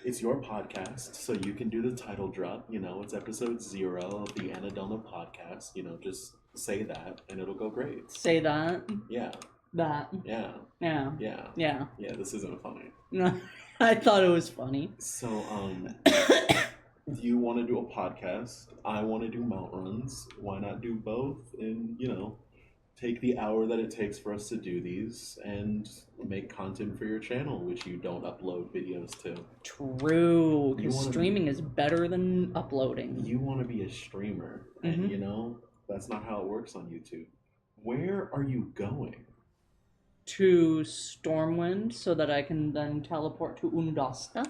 It's your podcast, so you can do the title drop. You know, it's episode 0 of the Annadelna podcast. You know, just say that and it'll go great. Say that. Yeah. That. Yeah. Yeah. Yeah. Yeah. Yeah, this isn't funny. No, I thought it was funny. So, you want to do a podcast. I want to do mount runs. Why not do both? And, you know, take the hour that it takes for us to do these and make content for your channel, which you don't upload videos to. True, because streaming is better than uploading. You want to be a streamer, and you know, that's not how it works on YouTube. Where are you going? To Stormwind, so that I can then teleport to Undasta.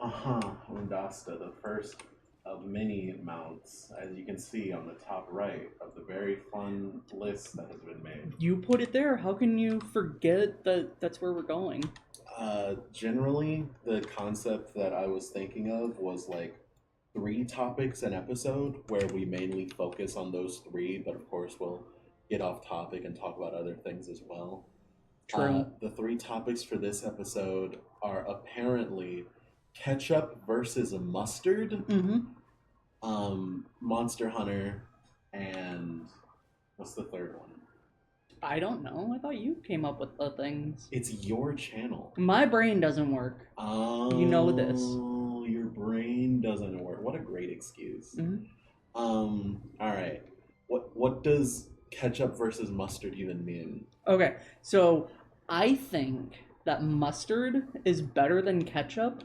Undasta, the first of many mounts, as you can see on the top right of the very fun list that has been made. You put it there. How can you forget that that's where we're going? Generally, the concept that I was thinking of was like 3 topics an episode, where we mainly focus on those 3, but of course we'll get off topic and talk about other things as well. True. The 3 topics for this episode are apparently ketchup versus mustard, Monster Hunter, and what's the third one? I don't know. I thought you came up with the things. It's your channel. My brain doesn't work. Oh, you know this. Your brain doesn't work. What a great excuse. All right. What does ketchup versus mustard even mean? Okay, so I think that mustard is better than ketchup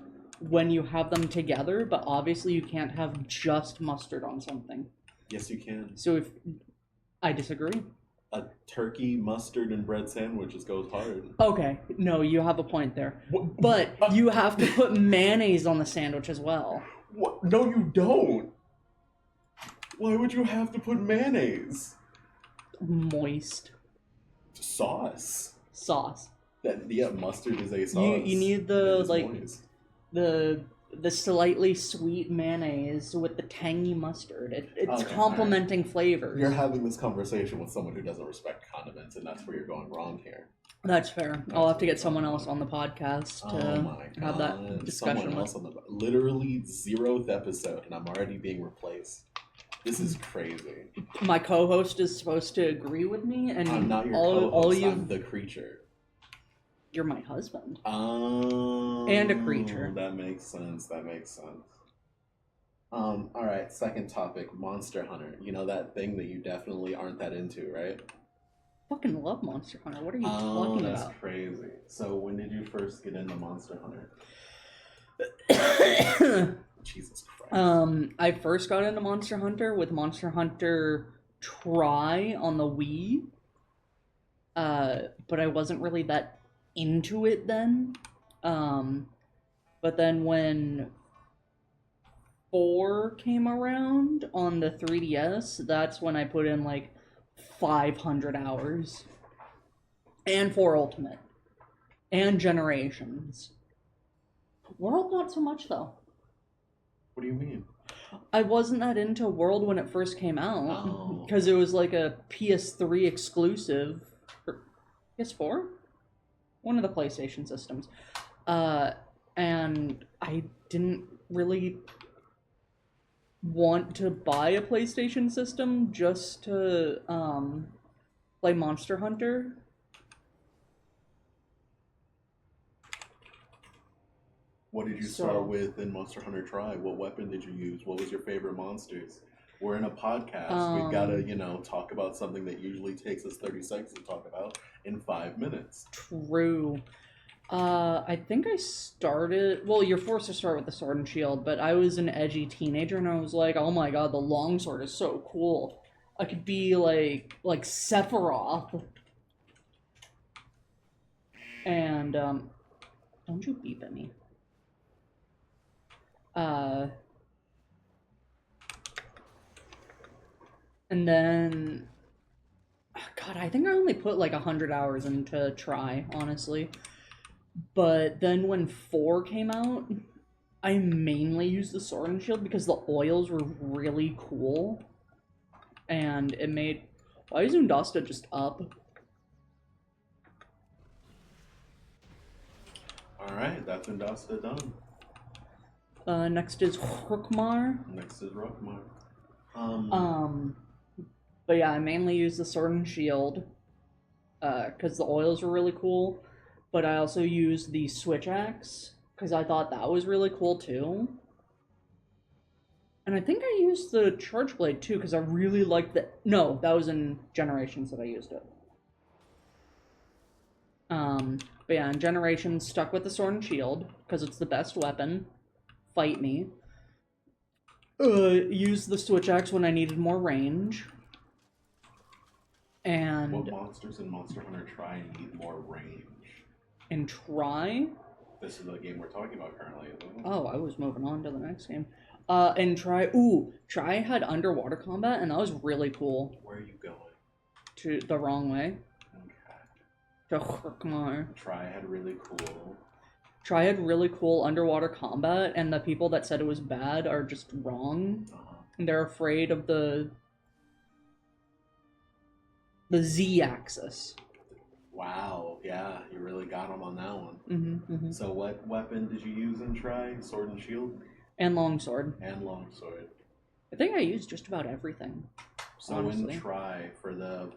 when you have them together, but obviously you can't have just mustard on something. Yes, you can. So if I disagree. A turkey, mustard, and bread sandwich just goes hard. Okay, no, you have a point there. But you have to put mayonnaise on the sandwich as well. What? No, you don't. Why would you have to put mayonnaise? Moist. Sauce. Mustard is a sauce. You need the moist. the slightly sweet mayonnaise with the tangy mustard. It's okay, complementing flavors. You're having this conversation with someone who doesn't respect condiments, and that's where you're going wrong here. That's fair. I'll have to get someone else on the podcast to have that discussion. Someone else on the literally 0th episode, and I'm already being replaced. This is crazy. My co-host is supposed to agree with me, and I'm not your co-host. I'm the creature. You're my husband. Oh. And a creature. That makes sense. All right, second topic, Monster Hunter. You know that thing that you definitely aren't that into, right? Fucking love Monster Hunter. What are you talking about? That's crazy. So when did you first get into Monster Hunter? Jesus Christ. I first got into Monster Hunter with Monster Hunter Try on the Wii. But I wasn't really that into it then. But then when 4 came around on the 3DS, that's when I put in like 500 hours. And 4 Ultimate. And Generations. World, not so much though. What do you mean? I wasn't that into World when it first came out. Because it was like a PS3 exclusive. Or PS4? One of the PlayStation systems. And I didn't really want to buy a PlayStation system just to play Monster Hunter. What did you start with in Monster Hunter Try? What weapon did you use? What was your favorite monsters? We're in a podcast. We've got to, talk about something that usually takes us 30 seconds to talk about in 5 minutes. True. I think I started... Well, you're forced to start with the sword and shield, but I was an edgy teenager, and I was like, oh my god, the longsword is so cool. I could be like Sephiroth. And, don't you beep at me. And then, God, I think I only put like 100 hours into Try, honestly. But then when 4 came out, I mainly used the sword and shield because the oils were really cool. And it made... Why is Undasta just up? Alright, that's Undasta done. Next is Hurkmar. Next is Rockmar. But yeah, I mainly use the sword and shield because the oils were really cool. But I also used the switch axe because I thought that was really cool too. And I think I used the charge blade too because I really liked the. No, that was in Generations that I used it. But yeah, in Generations, stuck with the sword and shield because it's the best weapon. Fight me. Used the switch axe when I needed more range. And what monsters in Monster Hunter Try need more range? And Try. This is the game we're talking about currently, isn't it? Oh, I was moving on to the next game. And Try had underwater combat, and that was really cool. Where are you going? To the wrong way. Okay. To Hurkmar. Try had really cool. Try had really cool underwater combat, and the people that said it was bad are just wrong. And they're afraid of the Z-axis. Wow, yeah, you really got him on that one. Mm-hmm. So what weapon did you use in Try? Sword and shield? And longsword. And longsword. I think I used just about everything. So honestly. in Try, for the,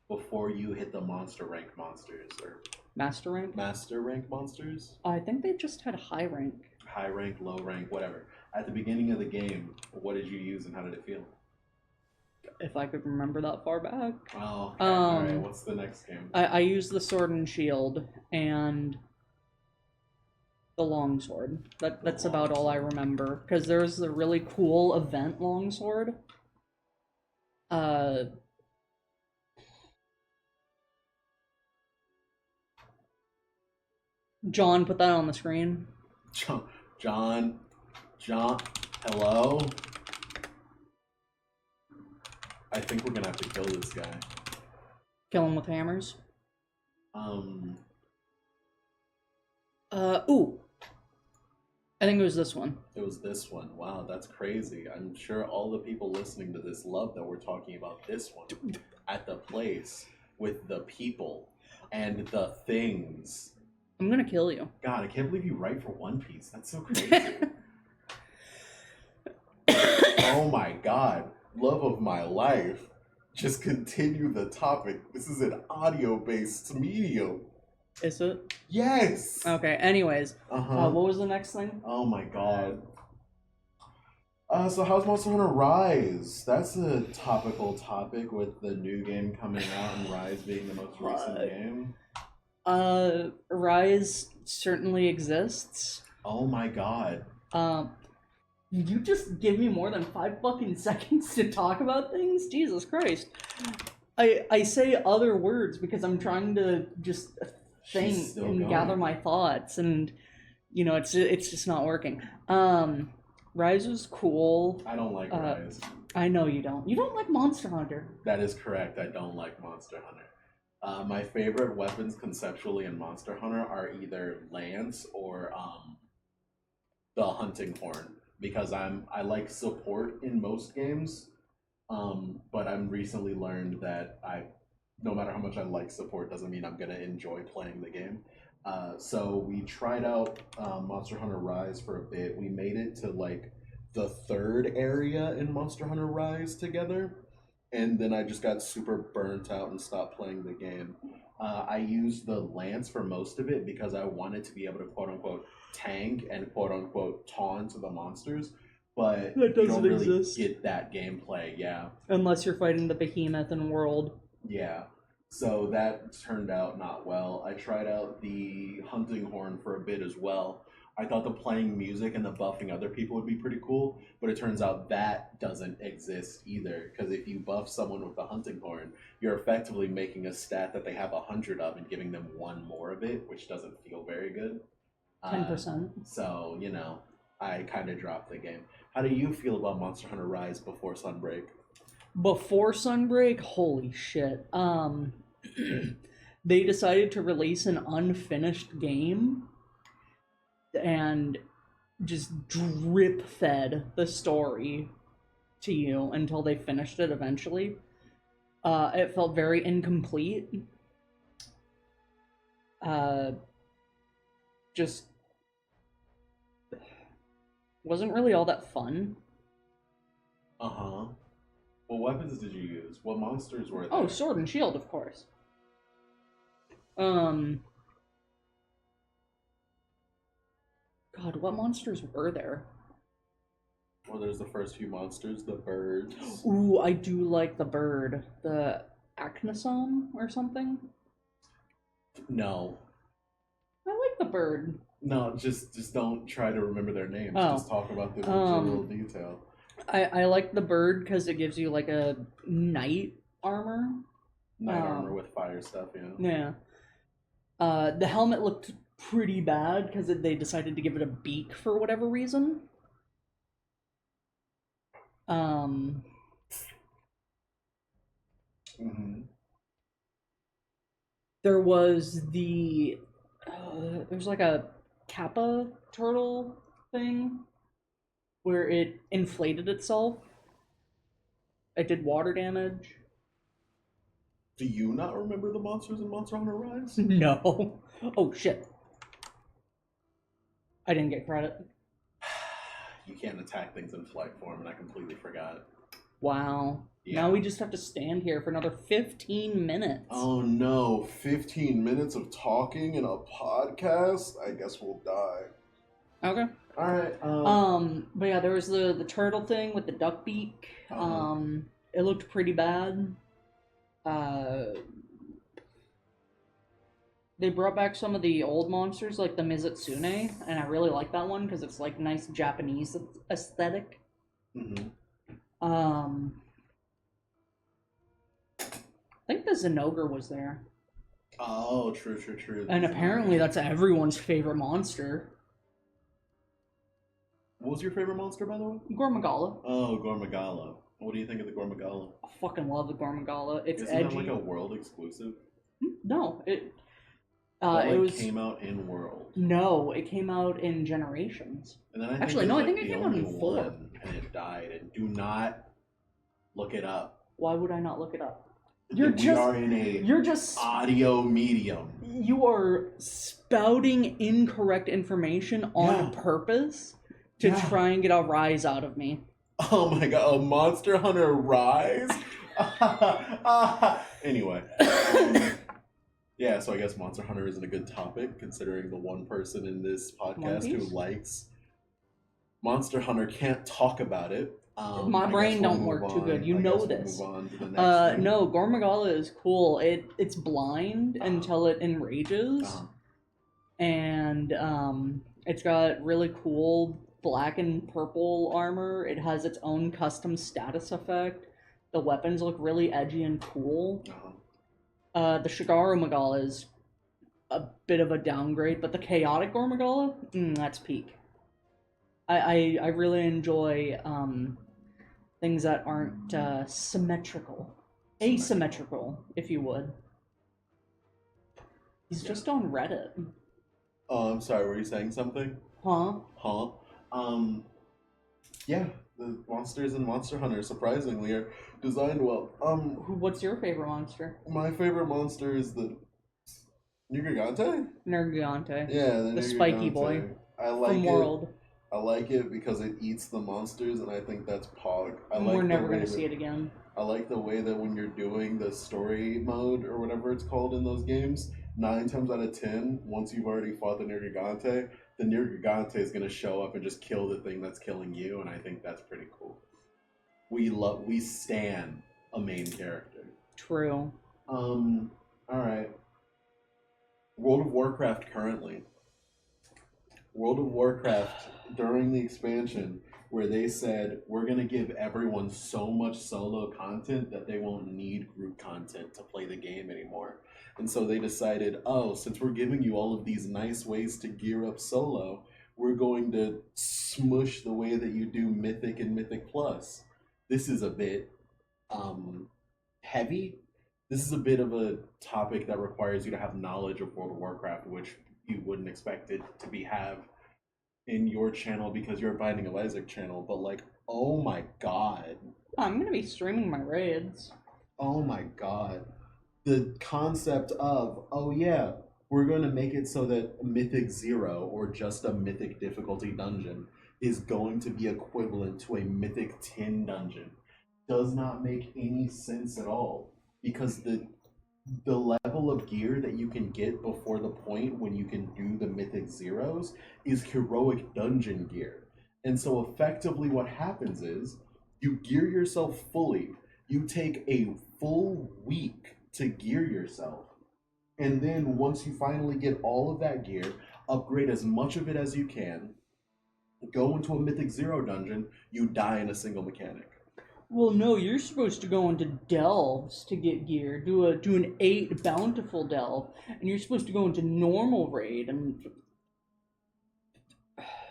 before you hit the monster rank monsters, or Master rank? master rank monsters? I think they just had high rank. High rank, low rank, whatever. At the beginning of the game, what did you use and how did it feel? If I could remember that far back. Oh, okay. Alright, what's the next game? I used the sword and shield and the longsword. That's about all I remember. Because there's the really cool event longsword. John, put that on the screen. John, hello? I think we're gonna have to kill this guy. Kill him with hammers. I think it was this one. It was this one. Wow, that's crazy. I'm sure all the people listening to this love that we're talking about this one at the place with the people and the things. I'm gonna kill you. God, I can't believe you write for One Piece. That's so crazy. Oh my God. Love of my life. Just continue the topic. This is an audio-based medium. Is it? Yes! Okay, anyways. What was the next thing? Oh my God. So how's Monster Hunter Rise? That's a topical topic with the new game coming out and Rise being the most recent game. Rise certainly exists. Oh my God. You just give me more than 5 fucking seconds to talk about things? Jesus Christ. I say other words because I'm trying to just think and gather my thoughts, and you know, it's just not working. Rise was cool. I don't like Rise. I know you don't. You don't like Monster Hunter. That is correct. I don't like Monster Hunter. My favorite weapons conceptually in Monster Hunter are either Lance or the Hunting Horn, because I like support in most games, but I'm recently learned that no matter how much I like support doesn't mean I'm gonna enjoy playing the game. So we tried out Monster Hunter Rise for a bit. We made it to like the 3rd area in Monster Hunter Rise together, and then I just got super burnt out and stopped playing the game. I used the Lance for most of it because I wanted to be able to quote-unquote tank and quote-unquote taunt the monsters, but that you don't really exist. get that gameplay, yeah. Unless you're fighting the behemoth in World. Yeah, so that turned out not well. I tried out the Hunting Horn for a bit as well. I thought the playing music and the buffing other people would be pretty cool, but it turns out that doesn't exist either, because if you buff someone with the Hunting Horn, you're effectively making a stat that they have 100 of and giving them 1 more of it, which doesn't feel very good. 10%. So, you know, I kind of dropped the game. How do you feel about Monster Hunter Rise before Sunbreak? Before Sunbreak, holy shit. They decided to release an unfinished game and just drip fed the story to you until they finished it eventually. It felt very incomplete. Just Wasn't really all that fun. Uh-huh. What weapons did you use? What monsters were Oh, there? sword and shield, of course. Um, God, what monsters were there? Well, there's the first few monsters, the birds. Ooh, I do like the bird. The Acnasom or something? No. I like the bird. No, just don't try to remember their names. Oh. Just talk about them in general detail. I like the bird because it gives you like a knight armor. Knight armor with fire stuff, yeah. Yeah. The helmet looked pretty bad because they decided to give it a beak for whatever reason. Um, Mm-hmm. there was there's like a kappa turtle thing where it inflated itself. It did water damage. Do you not remember the monsters in Monster Hunter Rise? No. Oh shit. I didn't get credit. You can't attack things in flight form, and I completely forgot. Wow. Yeah. Now we just have to stand here for another 15 minutes. Oh no, 15 minutes of talking in a podcast? I guess we'll die. Okay. Alright, But yeah, there was the turtle thing with the duck beak. It looked pretty bad. They brought back some of the old monsters, like the Mizutsune, and I really like that one because it's like nice Japanese aesthetic. mm-hmm. I think the Zenogre was there. Oh, true. And apparently that's everyone's favorite monster. What was your favorite monster, by the way? Gormagala. Oh, Gormagala. What do you think of the Gormagala? I fucking love the Gormagala. It's Isn't edgy. that like a world exclusive? No, it came out in World. No, it came out in Generations. And then I think it came out in 4. And it died. And do not look it up. Why would I not look it up? You're just audio medium. You are spouting incorrect information on purpose to try and get a rise out of me. Oh my god, a Monster Hunter Rise? Anyway. Yeah, so I guess Monster Hunter isn't a good topic, considering the one person in this podcast who likes Monster Hunter can't talk about it. My brain don't work too good. You know this. We'll move on to the next thing. No, Gormagala is cool. It's blind until it enrages, and it's got really cool black and purple armor. It has its own custom status effect. The weapons look really edgy and cool. The Shigaru Magala is a bit of a downgrade, but the Chaotic Gormagala, that's peak. I really enjoy things that aren't symmetrical. Asymmetrical, if you would. He's just on Reddit. Oh, I'm sorry, were you saying something? Huh? Yeah, the monsters in Monster Hunter, surprisingly, are designed well. What's your favorite monster? My favorite monster is the Nergigante? Nergigante. Yeah, the spiky boy. I like from World. I like it because it eats the monsters, and I think that's pog. We're never going to see it again. I like the way that when you're doing the story mode, or whatever it's called in those games, 9 times out of 10, once you've already fought the Nergigante is going to show up and just kill the thing that's killing you, and I think that's pretty cool. We stan a main character. True. Alright. World of Warcraft currently. World of Warcraft, during the expansion, where they said, we're going to give everyone so much solo content that they won't need group content to play the game anymore. And so they decided, since we're giving you all of these nice ways to gear up solo, we're going to smush the way that you do Mythic and Mythic Plus. This is a bit heavy. This is a bit of a topic that requires you to have knowledge of World of Warcraft, which you wouldn't expect it to have in your channel because you're a Binding of Isaac channel, but like, oh my god. I'm gonna be streaming my raids. Oh my god. The concept of, we're going to make it so that Mythic 0, or just a Mythic difficulty dungeon, is going to be equivalent to a Mythic 10 dungeon does not make any sense at all, because the level of gear that you can get before the point when you can do the Mythic Zeros is heroic dungeon gear. And so effectively what happens is you gear yourself fully. You take a full week to gear yourself. And then once you finally get all of that gear, upgrade as much of it as you can, go into a Mythic Zero dungeon, you die in a single mechanic. Well, no, you're supposed to go into delves to get gear. Do an 8 bountiful delve, and you're supposed to go into normal raid. And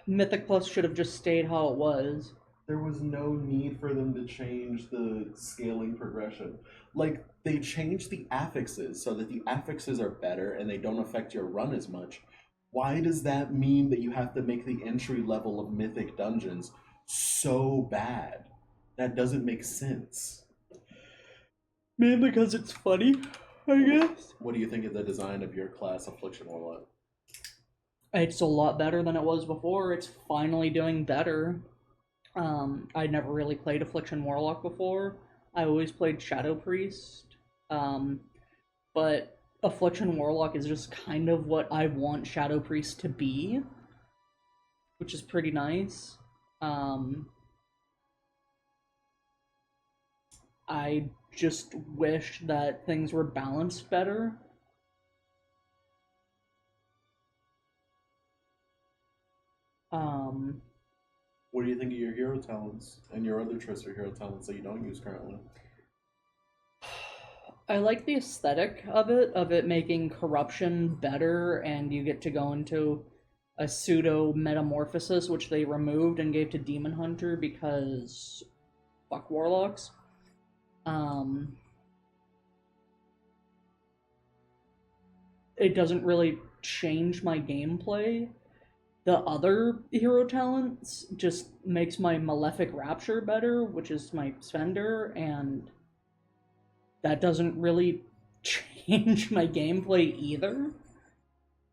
Mythic Plus should have just stayed how it was. There was no need for them to change the scaling progression. Like, they changed the affixes so that the affixes are better and they don't affect your run as much. Why does that mean that you have to make the entry level of Mythic dungeons so bad? That doesn't make sense. Mainly because it's funny, I guess. What do you think of the design of your class, Affliction Warlock? It's a lot better than it was before. It's finally doing better. I'd never really played Affliction Warlock before. I always played Shadow Priest. But Affliction Warlock is just kind of what I want Shadow Priest to be, which is pretty nice. I just wish that things were balanced better. Um, What do you think of your hero talents and your other Trister hero talents that you don't use currently? I like the aesthetic of it making corruption better, and you get to go into a pseudo metamorphosis, which they removed and gave to Demon Hunter because fuck warlocks. Um, it doesn't really change my gameplay. The other hero talents just makes my Malefic Rapture better, which is my spender, and that doesn't really change my gameplay either.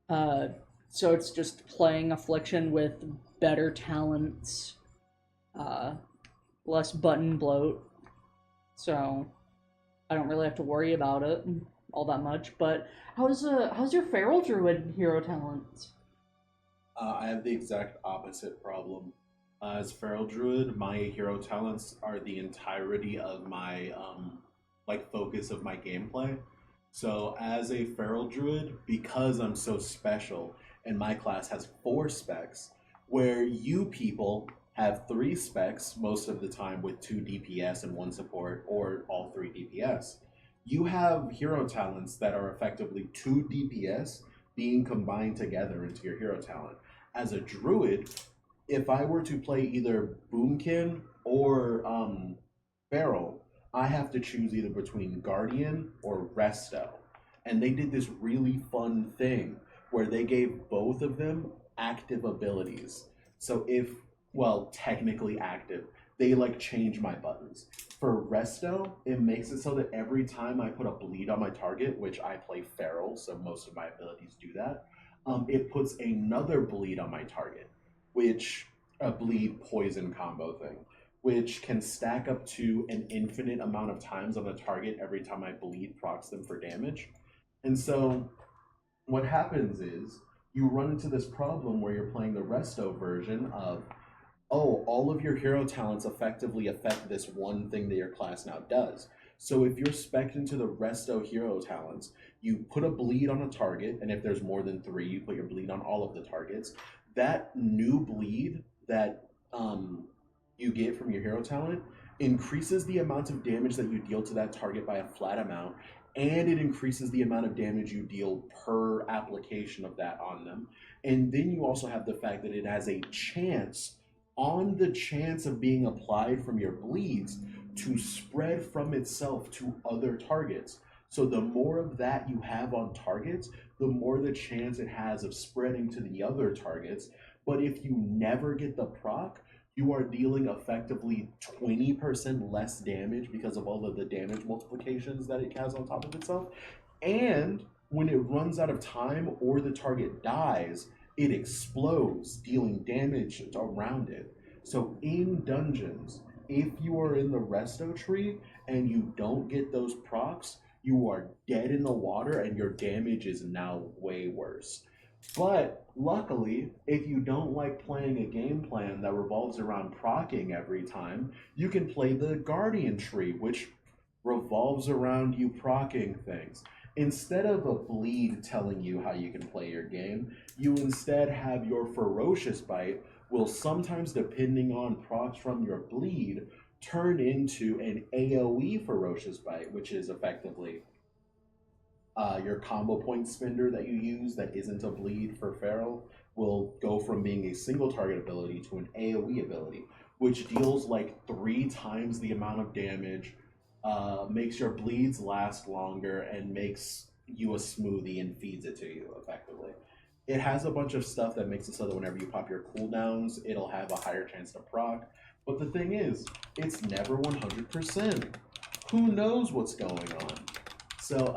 Uh, so it's just playing Affliction with better talents, uh, less button bloat. So I don't really have to worry about it all that much. But how's your Feral Druid hero talents? I have the exact opposite problem. As Feral Druid, my hero talents are the entirety of my like focus of my gameplay. So as a Feral Druid, because I'm so special, and my class has 4 specs, where you people have 3 specs most of the time with 2 DPS and 1 support, or all 3 DPS. You have hero talents that are effectively 2 DPS being combined together into your hero talent. As a druid, if I were to play either Boomkin or Feral, I have to choose either between Guardian or Resto. And they did this really fun thing where they gave both of them active abilities. So if, well, technically active, they like change my buttons. For Resto, it makes it so that every time I put a bleed on my target, which I play Feral, so most of my abilities do that, it puts another bleed on my target, which a bleed poison combo thing, which can stack up to an infinite amount of times on the target every time I bleed procs them for damage. And so what happens is you run into this problem where you're playing the Resto version of, oh, all of your hero talents effectively affect this one thing that your class now does. So if you're spec'd into the Resto hero talents, you put a bleed on a target, and if there's more than 3, you put your bleed on all of the targets. That new bleed that you get from your hero talent increases the amount of damage that you deal to that target by a flat amount, and it increases the amount of damage you deal per application of that on them. And then you also have the fact that it has a chance, on the chance of being applied from your bleeds, to spread from itself to other targets. So the more of that you have on targets, the more the chance it has of spreading to the other targets. But if you never get the proc, you are dealing effectively 20% less damage because of all of the damage multiplications that it has on top of itself. And when it runs out of time or the target dies, it explodes, dealing damage around it. So in dungeons, if you are in the resto tree and you don't get those procs, you are dead in the water and your damage is now way worse. But luckily, if you don't like playing a game plan that revolves around procking every time, you can play the Guardian tree, which revolves around you procking things. Instead of a bleed telling you how you can play your game, you instead have your ferocious bite will sometimes, depending on procs from your bleed, turn into an AoE ferocious bite, which is effectively your combo point spender that you use that isn't a bleed for Feral will go from being a single target ability to an AoE ability, which deals like 3 times the amount of damage, makes your bleeds last longer, and makes you a smoothie and feeds it to you effectively. It has a bunch of stuff that makes it so that whenever you pop your cooldowns, it'll have a higher chance to proc. But the thing is, it's never 100%. Who knows what's going on? So,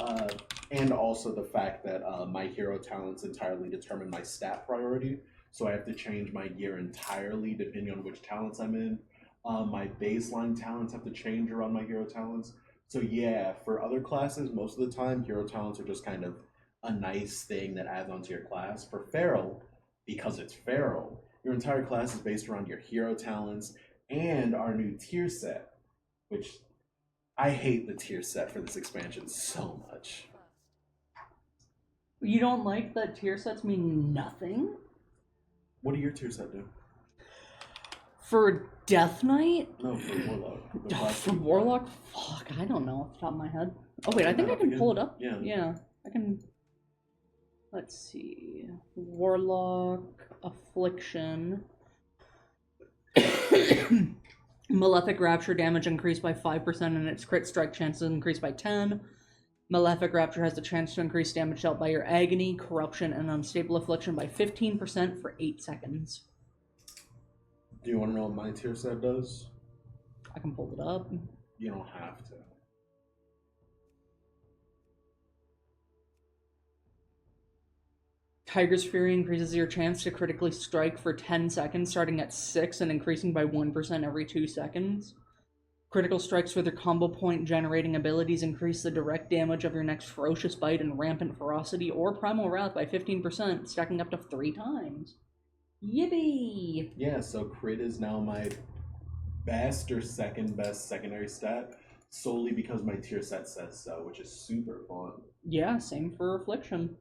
and also the fact that my hero talents entirely determine my stat priority. So I have to change my gear entirely depending on which talents I'm in. My baseline talents have to change around my hero talents. So yeah, for other classes, most of the time, hero talents are just kind of a nice thing that adds onto your class. For Feral, because it's Feral, your entire class is based around your hero talents and our new tier set, which I hate the tier set for this expansion so much. You don't like that tier sets mean nothing? What do your tier set do? For Death Knight? No, for Warlock. The Oh, class for you play. Warlock? Fuck, I don't know off the top of my head. Oh wait, I think I can pull it up. Yeah. Yeah, I can. Let's see. Warlock, Affliction. Malefic Rapture damage increased by 5% and its crit strike chances increased by 10. Malefic Rapture has the chance to increase damage dealt by your Agony, Corruption, and Unstable Affliction by 15% for 8 seconds. Do you want to know what my tier set does? I can pull it up. You don't have to. Tiger's Fury increases your chance to critically strike for 10 seconds, starting at 6 and increasing by 1% every 2 seconds. Critical strikes with your combo point generating abilities increase the direct damage of your next Ferocious Bite and Rampant Ferocity or Primal Wrath by 15%, stacking up to 3 times. Yippee! Yeah, so crit is now my best or second best secondary stat, solely because my tier set says so, which is super fun. Yeah, same for Affliction.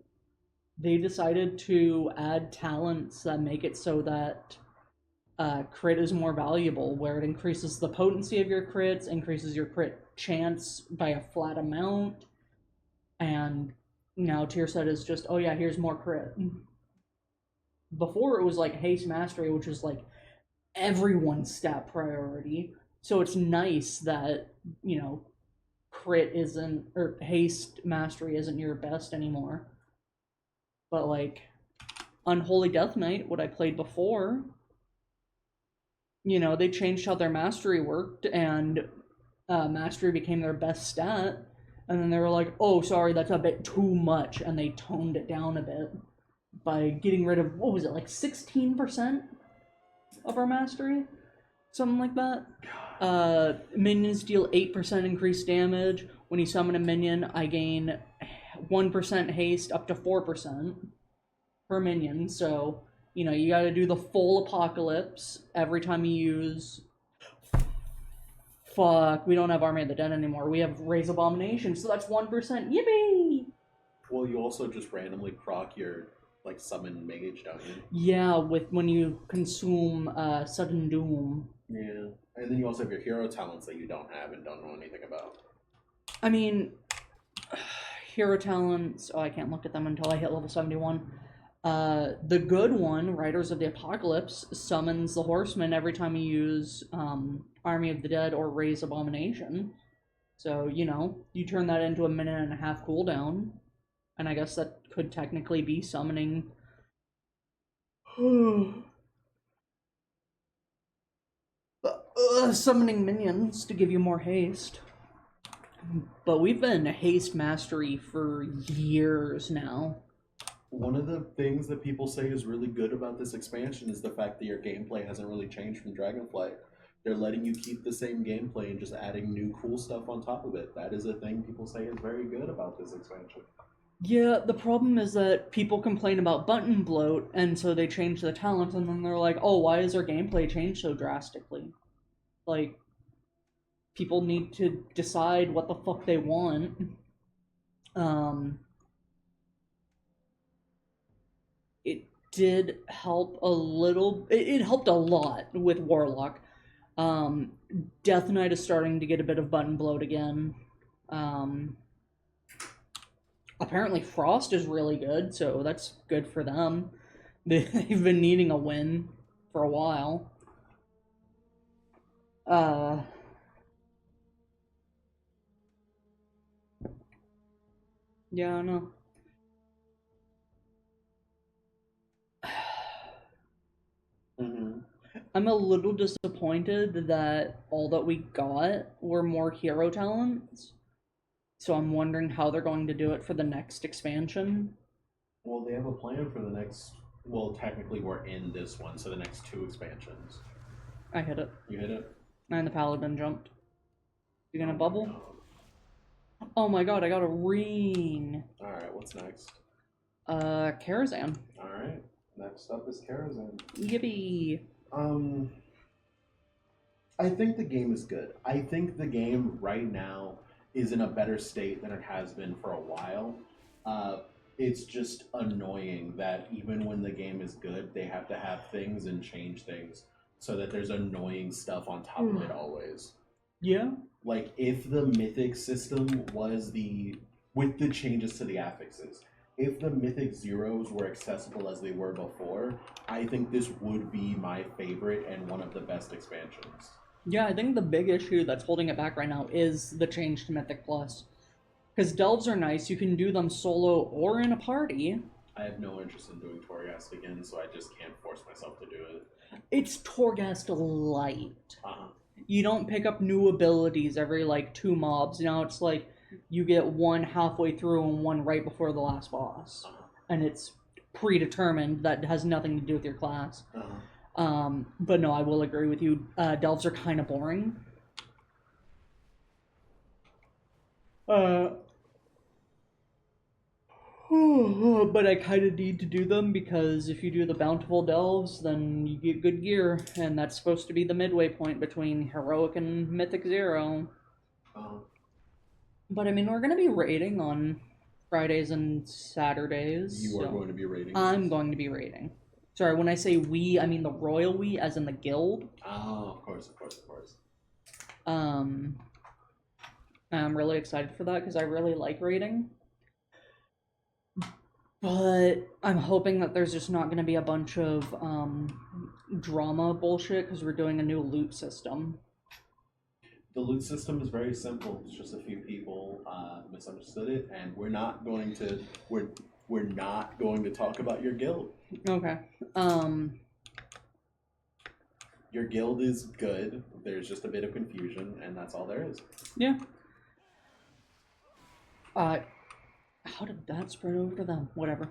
They decided to add talents that make it so that crit is more valuable, where it increases the potency of your crits, increases your crit chance by a flat amount, and now tier set is just, oh yeah, here's more crit. Before it was like Haste Mastery, which was like everyone's stat priority, so it's nice that, crit isn't, or Haste Mastery isn't your best anymore. But like Unholy Death Knight, what I played before, they changed how their mastery worked, and mastery became their best stat. And then they were like, oh, sorry, that's a bit too much. And they toned it down a bit by getting rid of, what was it, like 16% of our mastery? Something like that. Minions deal 8% increased damage. When you summon a minion, I gain 1% haste up to 4% per minion. So, you gotta do the full apocalypse every time you use... Fuck, we don't have Army of the Dead anymore. We have Raise Abomination, so that's 1%. Yippee! Well, you also just randomly proc your summon mage, don't you? Yeah, when you consume Sudden Doom. Yeah, and then you also have your hero talents that you don't have and don't know anything about. I mean, hero talents... Oh, I can't look at them until I hit level 71. The good one, Riders of the Apocalypse, summons the Horseman every time you use Army of the Dead or Raise Abomination. So, you turn that into a 1.5-minute cooldown. And I guess that could technically be summoning... summoning minions to give you more haste. But we've been haste mastery for years now. One of the things that people say is really good about this expansion is the fact that your gameplay hasn't really changed from Dragonflight. They're letting you keep the same gameplay and just adding new cool stuff on top of it. That is a thing people say is very good about this expansion. Yeah, the problem is that people complain about button bloat, and so they change the talent, and then they're like, oh, why is our gameplay changed so drastically? Like, people need to decide what the fuck they want. Um, it did help a little, it helped a lot with Warlock. Um, Death Knight is starting to get a bit of button bloat again. Um, Apparently Frost is really good, so that's good for them. They've been needing a win for a while. Uh, yeah, I know. Mm-hmm. I'm a little disappointed that all that we got were more hero talents. So I'm wondering how they're going to do it for the next expansion. Well, they have a plan for the next. Well, technically, we're in this one, so the next two expansions. I hit it. You hit it? And the paladin jumped. You gonna Oh my bubble? god. Oh my god, I got a ring. Alright, what's next? Karazhan. Alright, next up is Karazhan. Yippee. Um, I think the game is good. I think the game right now is in a better state than it has been for a while. Uh, it's just annoying that even when the game is good, they have to have things and change things so that there's annoying stuff on top of it always. Yeah. Like if the mythic system was with the changes to the affixes, if the mythic zeros were accessible as they were before, I think this would be my favorite and one of the best expansions. Yeah, I think the big issue that's holding it back right now is the change to Mythic Plus. Because delves are nice, you can do them solo or in a party. I have no interest in doing Torghast again, so I just can't force myself to do it. It's Torghast light. Uh-huh. You don't pick up new abilities every like 2 mobs. Now it's like you get one halfway through and one right before the last boss. Uh-huh. And it's predetermined, that has nothing to do with your class. Uh-huh. But no, I will agree with you. Delves are kind of boring. But I kind of need to do them because if you do the bountiful delves, then you get good gear, and that's supposed to be the midway point between heroic and mythic zero. Uh-huh. But I mean, we're gonna be raiding on Fridays and Saturdays. You are going to be raiding. I'm going to be raiding. Sorry, when I say we, I mean the royal we, as in the guild. Oh, of course, of course, of course. I'm really excited for that because I really like raiding. But I'm hoping that there's just not going to be a bunch of drama bullshit because we're doing a new loot system. The loot system is very simple. It's just a few people misunderstood it, and we're not going to talk about your guild. Okay. Your guild is good. There's just a bit of confusion, and that's all there is. Yeah. How did that spread over to them? Whatever.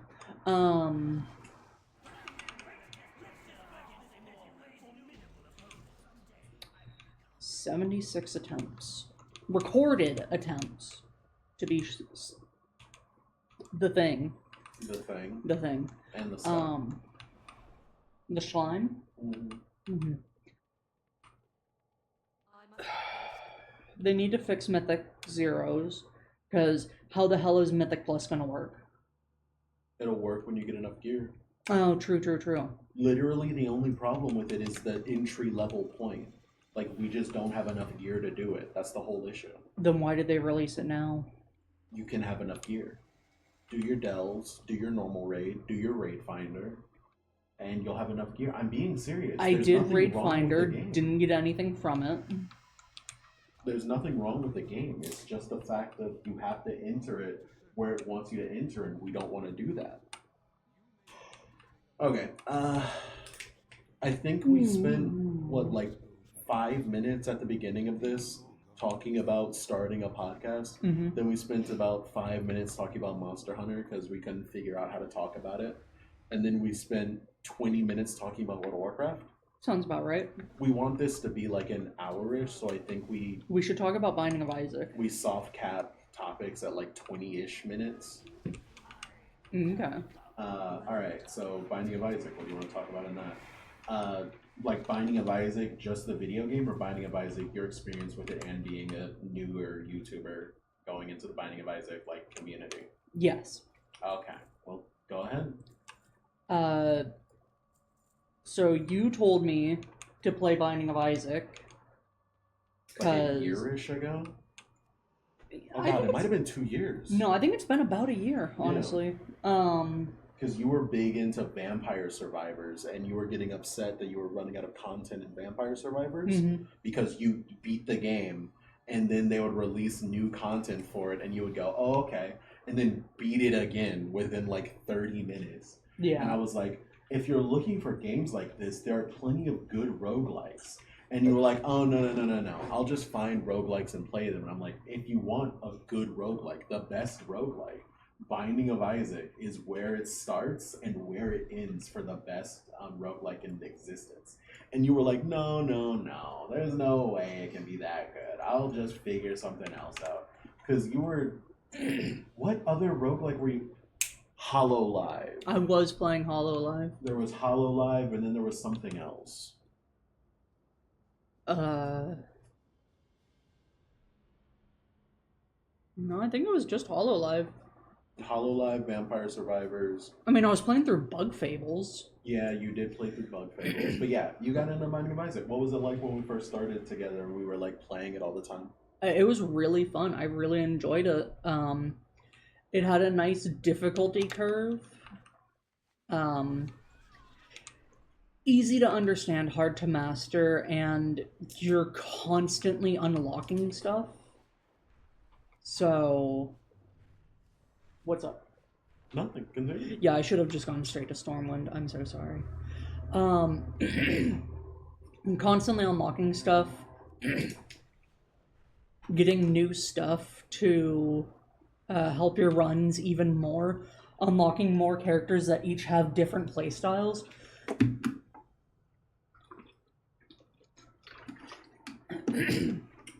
76 attempts. Recorded attempts to be the thing. The thing. The thing. And the sun. The slime. Mm-hmm. They need to fix Mythic Zeros, because how the hell is Mythic Plus gonna work? It'll work when you get enough gear. Oh, true. Literally, the only problem with it is the entry level point. Like, we just don't have enough gear to do it. That's the whole issue. Then why did they release it now? You can have enough gear. Do your delves, do your normal raid, do your raid finder, and you'll have enough gear. I'm being serious. I did raid finder, didn't get anything from it. There's nothing wrong with the game. It's just the fact that you have to enter it where it wants you to enter, and we don't want to do that. Okay. I think we spent, 5 minutes at the beginning of this talking about starting a podcast. Mm-hmm. Then we spent about 5 minutes talking about Monster Hunter because we couldn't figure out how to talk about it. And then we spent 20 minutes talking about World of Warcraft. Sounds about right. We want this to be like an hour-ish, so I think we should talk about Binding of Isaac. we soft cap topics at like 20-ish minutes. Okay. All right, so Binding of Isaac, what do you want to talk about in that? Like Binding of Isaac, just the video game, or Binding of Isaac, your experience with it and being a newer YouTuber going into the Binding of Isaac like community? Yes. Okay, well, go ahead. So you told me to play Binding of Isaac. Like a year-ish ago? Oh god, it might have been 2 years. No, I think it's been about a year, honestly. Because you were big into Vampire Survivors, and you were getting upset that you were running out of content in Vampire Survivors because you beat the game, and then they would release new content for it, and you would go, oh, okay, and then beat it again within like 30 minutes. Yeah. And I was like, if you're looking for games like this, there are plenty of good roguelikes. And you were like, oh, no. I'll just find roguelikes and play them. And I'm like, if you want a good roguelike, the best roguelike, Binding of Isaac is where it starts and where it ends for the best roguelike in existence. And you were like, no. There's no way it can be that good. I'll just figure something else out. Because you were... What other roguelike were you... HoloLive. I was playing HoloLive. There was HoloLive, and then there was something else. No, I think it was just HoloLive. HoloLive, Vampire Survivors. I mean, I was playing through Bug Fables. Yeah, you did play through Bug Fables. But yeah, you got into Binding of Isaac. What was it like when we first started together and we were like playing it all the time? It was really fun. I really enjoyed it. It had a nice difficulty curve. Easy to understand, hard to master, and you're constantly unlocking stuff. So, what's up? Nothing. Continue. Yeah, I should have just gone straight to Stormwind. I'm so sorry. I'm constantly unlocking stuff, getting new stuff to help your runs even more, unlocking more characters that each have different playstyles.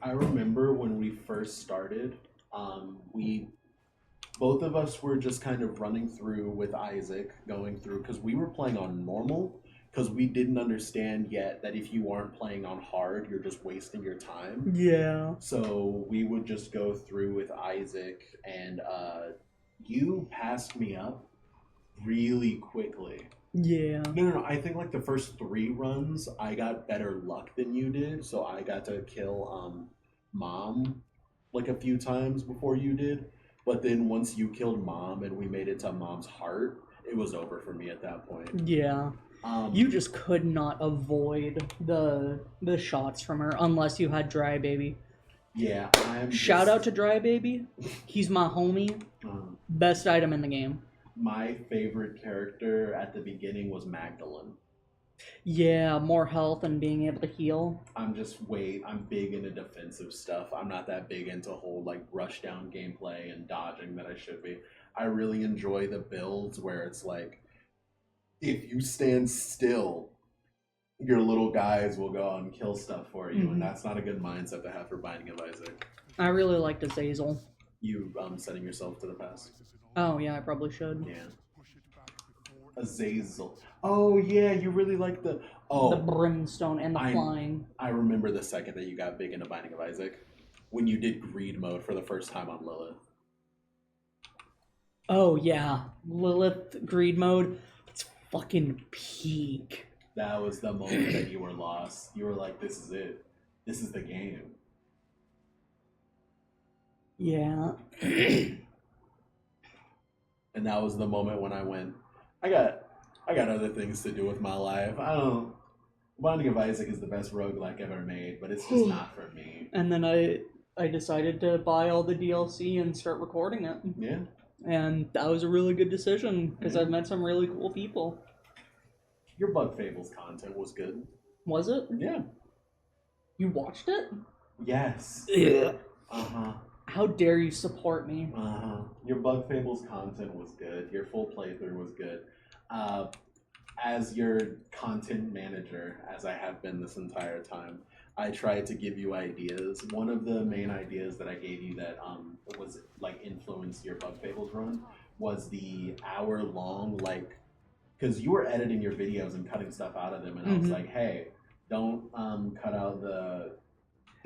I remember when we first started, both of us were just kind of running through with Isaac, going through, because we were playing on normal, because we didn't understand yet that if you aren't playing on hard, you're just wasting your time. Yeah. So we would just go through with Isaac, and you passed me up really quickly. Yeah. No. I think like the first 3 runs, I got better luck than you did, so I got to kill Mom like a few times before you did. But then once you killed Mom and we made it to Mom's heart, it was over for me at that point. Yeah. You just could not avoid the shots from her unless you had Dry Baby. Yeah. Shout out to Dry Baby. He's my homie. Best item in the game. My favorite character at the beginning was Magdalene. Yeah, more health and being able to heal. I'm big into defensive stuff. I'm not that big into whole like rush down gameplay and dodging that I should be. I really enjoy the builds where it's like, if you stand still, your little guys will go out and kill stuff for you, and that's not a good mindset to have for Binding of Isaac. I really liked Azazel. You setting yourself to the past. Oh yeah, I probably should. Yeah. Azazel. Oh yeah, you really like the brimstone and the flying. I remember the second that you got big into Binding of Isaac, when you did greed mode for the first time on Lilith. Oh yeah, Lilith greed mode. It's fucking peak. That was the moment that you were lost. You were like, "This is it. This is the game." Yeah. And that was the moment when I went, I got other things to do with my life. Binding of Isaac is the best roguelike ever made, but it's just not for me. And then I decided to buy all the DLC and start recording it. Yeah. And that was a really good decision, because I've met some really cool people. Your Bug Fables content was good. Was it? Yeah. You watched it? Yes. Ugh. Uh-huh. How dare you support me? Uh-huh. Your Bug Fables content was good. Your full playthrough was good. Uh, as your content manager, as I have been this entire time, I tried to give you ideas. One of the main ideas that I gave you that was like influenced your Bug Fables run was the hour long because you were editing your videos and cutting stuff out of them, and I was like, hey, don't cut out the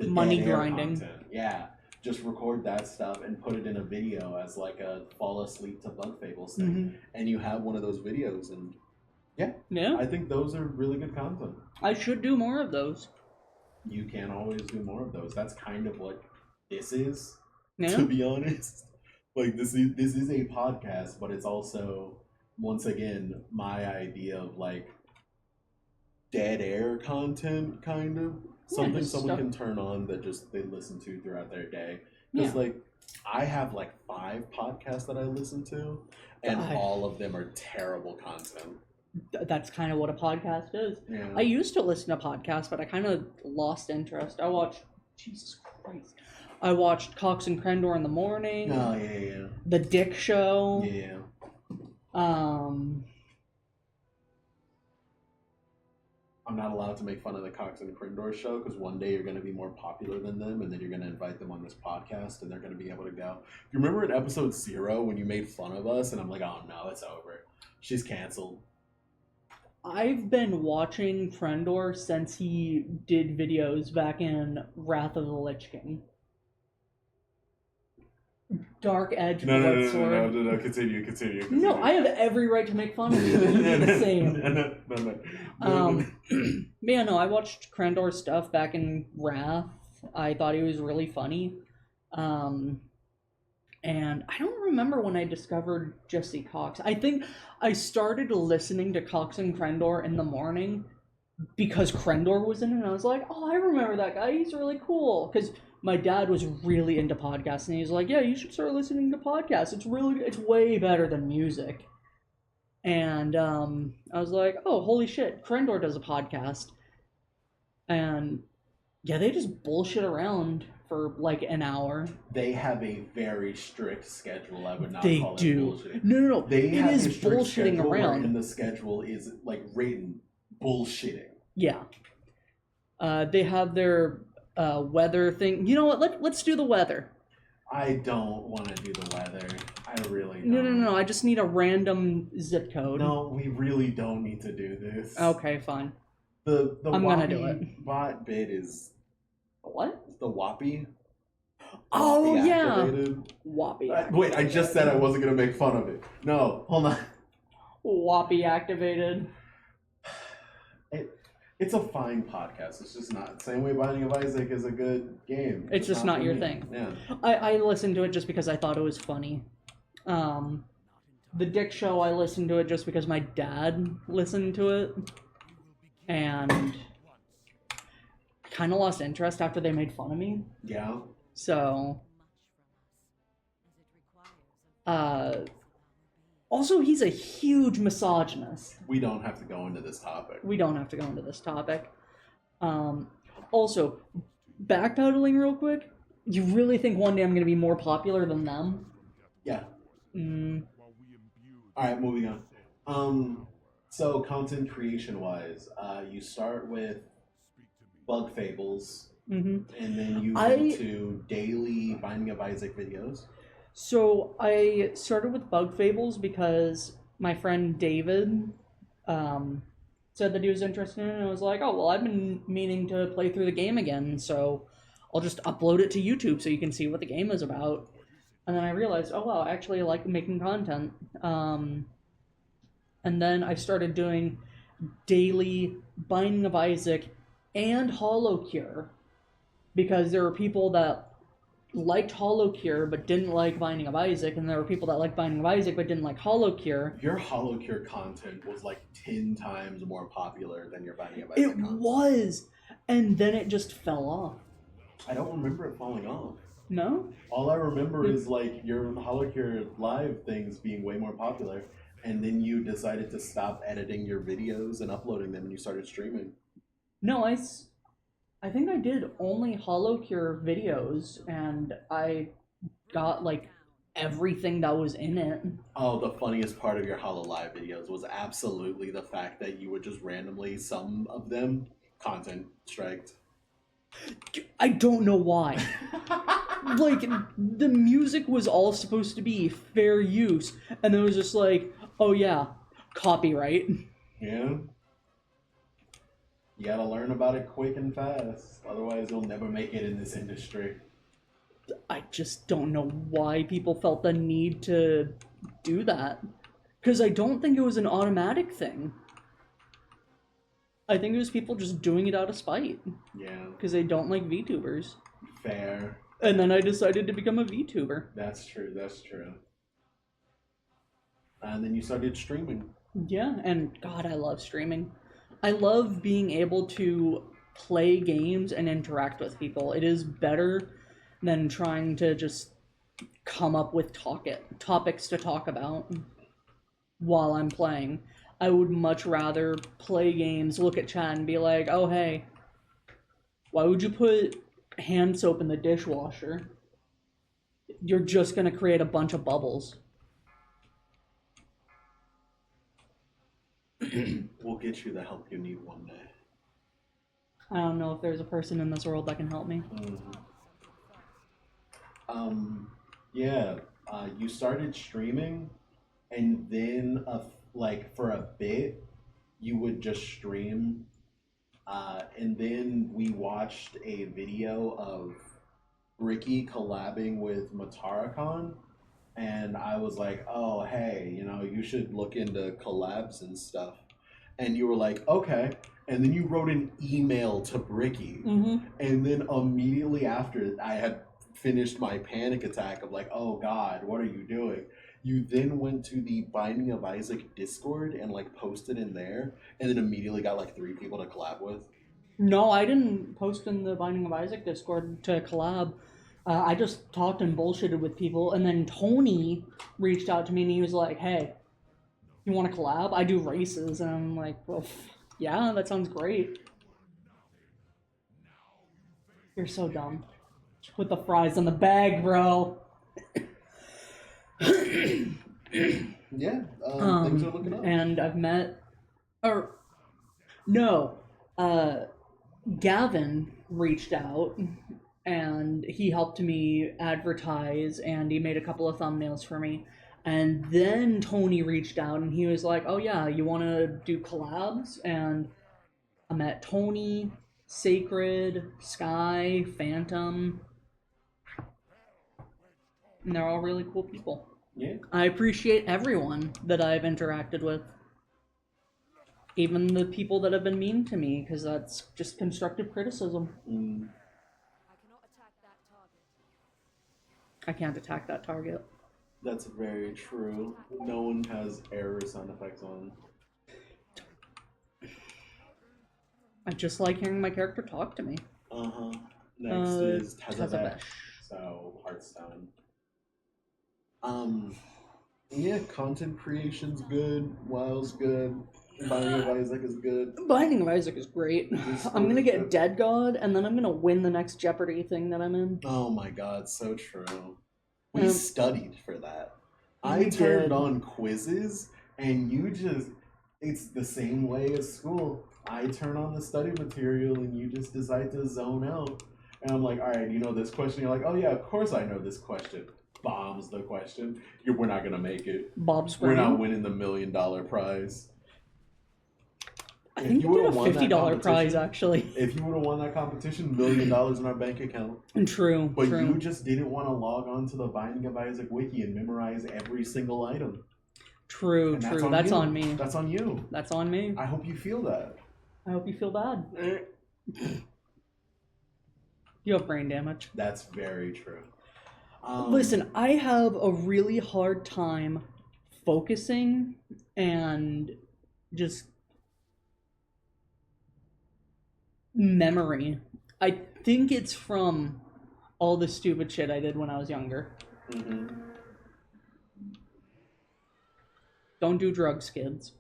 Money dead air grinding. content. Yeah, just record that stuff and put it in a video as like a fall asleep to Bug Fables thing, and you have one of those videos, and Yeah. I think those are really good content. I should do more of those. You can always do more of those. That's kind of what this is, Yeah. to be honest. Like this is a podcast, but it's also once again my idea of like dead air content, kind of something just someone stuff. can turn on that just they listen to throughout their day. Yeah. Because like I have like 5 podcasts that I listen to, and God. all of them are terrible content. That's kind of what a podcast is. Yeah. I used to listen to podcasts, but I kind of lost interest. I watched, Jesus Christ, I watched Cox and Crendor in the morning. Oh yeah. The Dick Show. Yeah. I'm not allowed to make fun of the Cox and Crindor show because one day you're going to be more popular than them, and then you're going to invite them on this podcast, and they're going to be able to go. You remember in episode 0 when you made fun of us, and I'm like, oh no, it's over. She's canceled. I've been watching Crendor since he did videos back in Wrath of the Lich King. Dark Edge Bloodsword. No, continue. No, I have every right to make fun of you. You do the same. Yeah, no, I watched Crendor's stuff back in Wrath. I thought he was really funny. And I don't remember when I discovered Jesse Cox. I think I started listening to Cox and Crendor in the morning because Crendor was in it, and I was like, oh, I remember that guy. He's really cool. Because my dad was really into podcasts, and he was like, yeah, you should start listening to podcasts. It's way better than music. And I was like, oh, holy shit, Crendor does a podcast. And yeah, they just bullshit around for like an hour. They have a very strict schedule. I would not They call do. it bullshit. No. They it have is a strict bullshitting schedule around. and the schedule is like written bullshitting. Yeah. They have their weather thing. You know what? Let's do the weather. I don't want to do the weather. I really don't. No. I just need a random zip code. No, we really don't need to do this. Okay, fine. The I'm gonna do it. bot bit is What? the Whoppy. Oh Whoppy yeah. activated. Whoppy. Wait, I just said I wasn't gonna make fun of it. No, hold on. Whoppy activated. It's a fine podcast. It's just not. Same way Binding of Isaac is a good game. It's just not for your me. thing. Yeah. I listened to it just because I thought it was funny. The Dick Show, I listened to it just because my dad listened to it. And kind of lost interest after they made fun of me. Yeah. So, also, he's a huge misogynist. We don't have to go into this topic. We don't have to go into this topic. Also, backpedaling real quick, you really think one day I'm going to be more popular than them? Yeah. Mm. All right, moving on. So content creation wise, you start with Bug Fables, and then you go to daily Binding of Isaac videos. So I started with Bug Fables because my friend David said that he was interested in it, and I was like, oh, well, I've been meaning to play through the game again, so I'll just upload it to YouTube so you can see what the game is about. And then I realized, oh, wow, I actually like making content. And then I started doing daily Binding of Isaac and Hollow Cure, because there were people that liked Hollow Cure but didn't like Binding of Isaac, and there were people that liked Binding of Isaac but didn't like Hollow Cure. Your Hollow Cure content was like 10 times more popular than your Binding of Isaac It content. was, and then it just fell off. I don't remember it falling off. No? All I remember is like your Hollow Cure live things being way more popular, and then you decided to stop editing your videos and uploading them, and you started streaming. No, I think I did only HoloCure videos, and I got like everything that was in it. Oh, the funniest part of your Hollow Live videos was absolutely the fact that you would just randomly, some of them, content striked. I don't know why. Like, the music was all supposed to be fair use, and it was just like, oh yeah, copyright. Yeah. You gotta learn about it quick and fast. Otherwise, you'll never make it in this industry. I just don't know why people felt the need to do that. Because I don't think it was an automatic thing. I think it was people just doing it out of spite. Yeah. Because they don't like VTubers. Fair. And then I decided to become a VTuber. That's true. That's true. And then you started streaming. Yeah, and God, I love streaming. I love being able to play games and interact with people. It is better than trying to just come up with topics to talk about while I'm playing. I would much rather play games, look at chat, and be like, oh, hey, why would you put hand soap in the dishwasher? You're just going to create a bunch of bubbles. We'll get you the help you need one day. I don't know if there's a person in this world that can help me. Yeah. You started streaming, and then like for a bit, you would just stream, and then we watched a video of Ricky collabing with Matarakan, and I was like, "Oh, hey, you should look into collabs and stuff." And you were like, "Okay." And then you wrote an email to Bricky. Mm-hmm. And then immediately after I had finished my panic attack of like, "Oh God, what are you doing?" You then went to the Binding of Isaac Discord and like posted in there, and then immediately got like 3 people to collab with. No, I didn't post in the Binding of Isaac Discord to collab. I just talked and bullshitted with people, and then Tony reached out to me and he was like, hey, you want to collab? I do races. And I'm like, well, yeah, that sounds great. You're so dumb. Put the fries in the bag, bro. Yeah, things are looking up. And I've met, or no, Gavin reached out and he helped me advertise and he made a couple of thumbnails for me. And then Tony reached out and he was like, oh yeah, you want to do collabs? And I met Tony, Sacred, Sky, Phantom. And they're all really cool people. Yeah. I appreciate everyone that I've interacted with. Even the people that have been mean to me, because that's just constructive criticism. I can't attack that target. That's very true. No one has error sound effects on. I just like hearing my character talk to me. Next is Tezabesh. Tezabesh. So, Hearthstone. Yeah, content creation's good. WoW's good. Binding of Isaac is good. Binding of Isaac is great. I'm gonna get Dead God, and then I'm gonna win the next Jeopardy thing that I'm in. Oh my god, so true. We studied for that. We I turned did. on quizzes, and it's the same way as school. I turn on the study material, and you just decide to zone out. And I'm like, all right, you know this question? You're like, oh yeah, of course I know this question. Bombs the question. We're not going to make it. Bob's We're Screaming. not winning the $1 million prize. I think you get a $50 prize, actually. If you would have won that competition, $1 million in our bank account. True, But true. you just didn't want to log on to the Binding of Isaac wiki and memorize every single item. True, And true. That's on me. That's on you. That's on me. I hope you feel that. I hope you feel bad. You have brain damage. That's very true. Listen, I have a really hard time focusing and just memory. I think it's from all the stupid shit I did when I was younger. Mm-hmm. Don't do drugs, kids.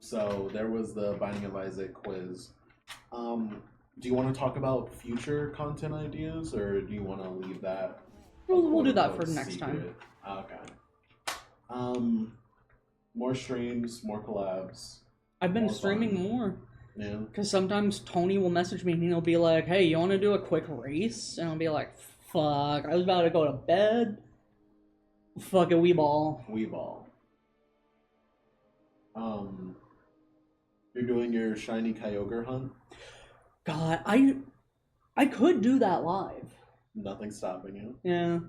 So there was the Binding of Isaac quiz. Do you want to talk about future content ideas, or do you want to leave that? We'll do that for next time. Okay. More streams, more collabs. I've been More streaming fun. more. Yeah. Because sometimes Tony will message me and he'll be like, hey, you want to do a quick race? And I'll be like, fuck, I was about to go to bed. Fuck it, we ball. We ball. You're doing your shiny Kyogre hunt? God, I could do that live. Nothing's stopping you. Yeah.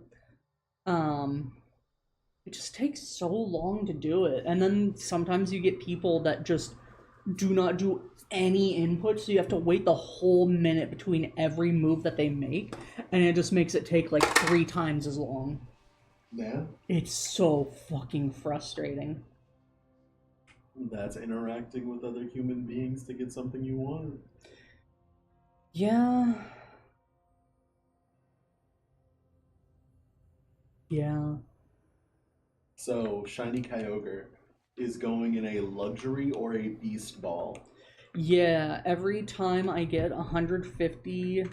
It just takes so long to do it. And then sometimes you get people that just do not do any input, so you have to wait the whole minute between every move that they make, and it just makes it take like 3 times as long. Yeah. It's so fucking frustrating. That's interacting with other human beings to get something you want. Yeah. Yeah. So, Shiny Kyogre is going in a luxury or a beast ball. Yeah, every time I get 150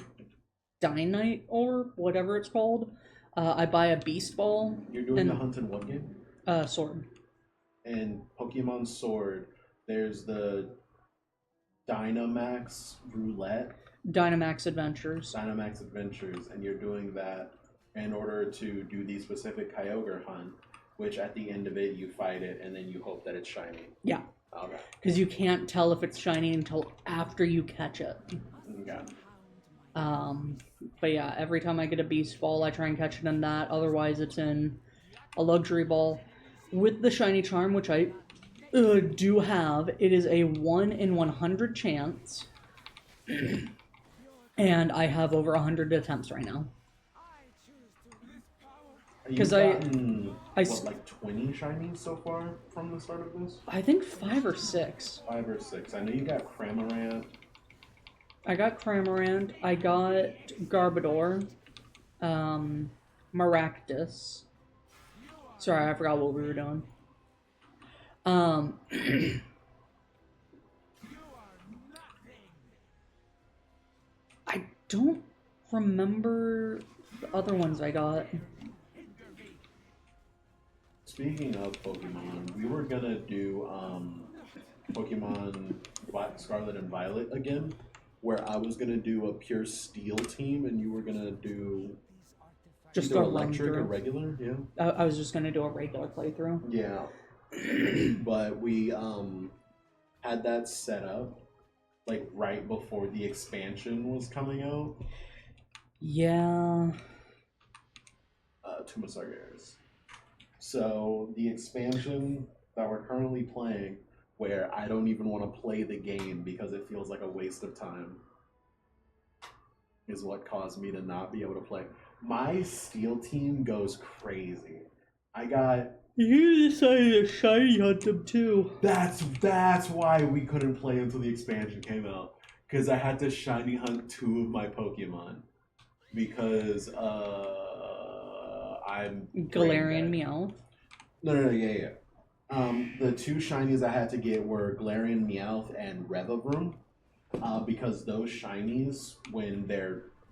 Dynite or whatever it's called, I buy a beast ball. You're doing the hunt in what game? Sword. And Pokemon Sword, there's the Dynamax Roulette. Dynamax Adventures. Dynamax Adventures, and you're doing that in order to do the specific Kyogre hunt, which at the end of it, you fight it, and then you hope that it's shiny. Yeah. Okay. Because you can't tell if it's shiny until after you catch it. Okay. But yeah, every time I get a beast ball, I try and catch it in that. Otherwise, it's in a luxury ball. With the shiny charm, which I do have, it is a 1 in 100 chance. And I have over 100 attempts right now. Because like 20 shinies so far from the start of this? I think 5 or 6. 5 or 6. I know you got Cramorant. I got Cramorant. I got Garbodor. Maractus. Sorry, I forgot what we were doing. I don't remember the other ones I got. Speaking of Pokemon, we were gonna do Pokemon Scarlet and Violet again, where I was gonna do a pure Steel team, and you were gonna do Just either a run electric or through. regular. Yeah. I was just gonna do a regular playthrough. Yeah. But we had that set up like right before the expansion was coming out. Yeah. Tumasargares. So the expansion that we're currently playing, where I don't even want to play the game because it feels like a waste of time, is what caused me to not be able to play. My Steel team goes crazy. I got... You decided to shiny hunt them too. That's why we couldn't play until the expansion came out. Because I had to shiny hunt 2 of my Pokemon. Because I'm Galarian Meowth. No, yeah. The 2 shinies I had to get were Galarian Meowth and Revavroom. Because those shinies, when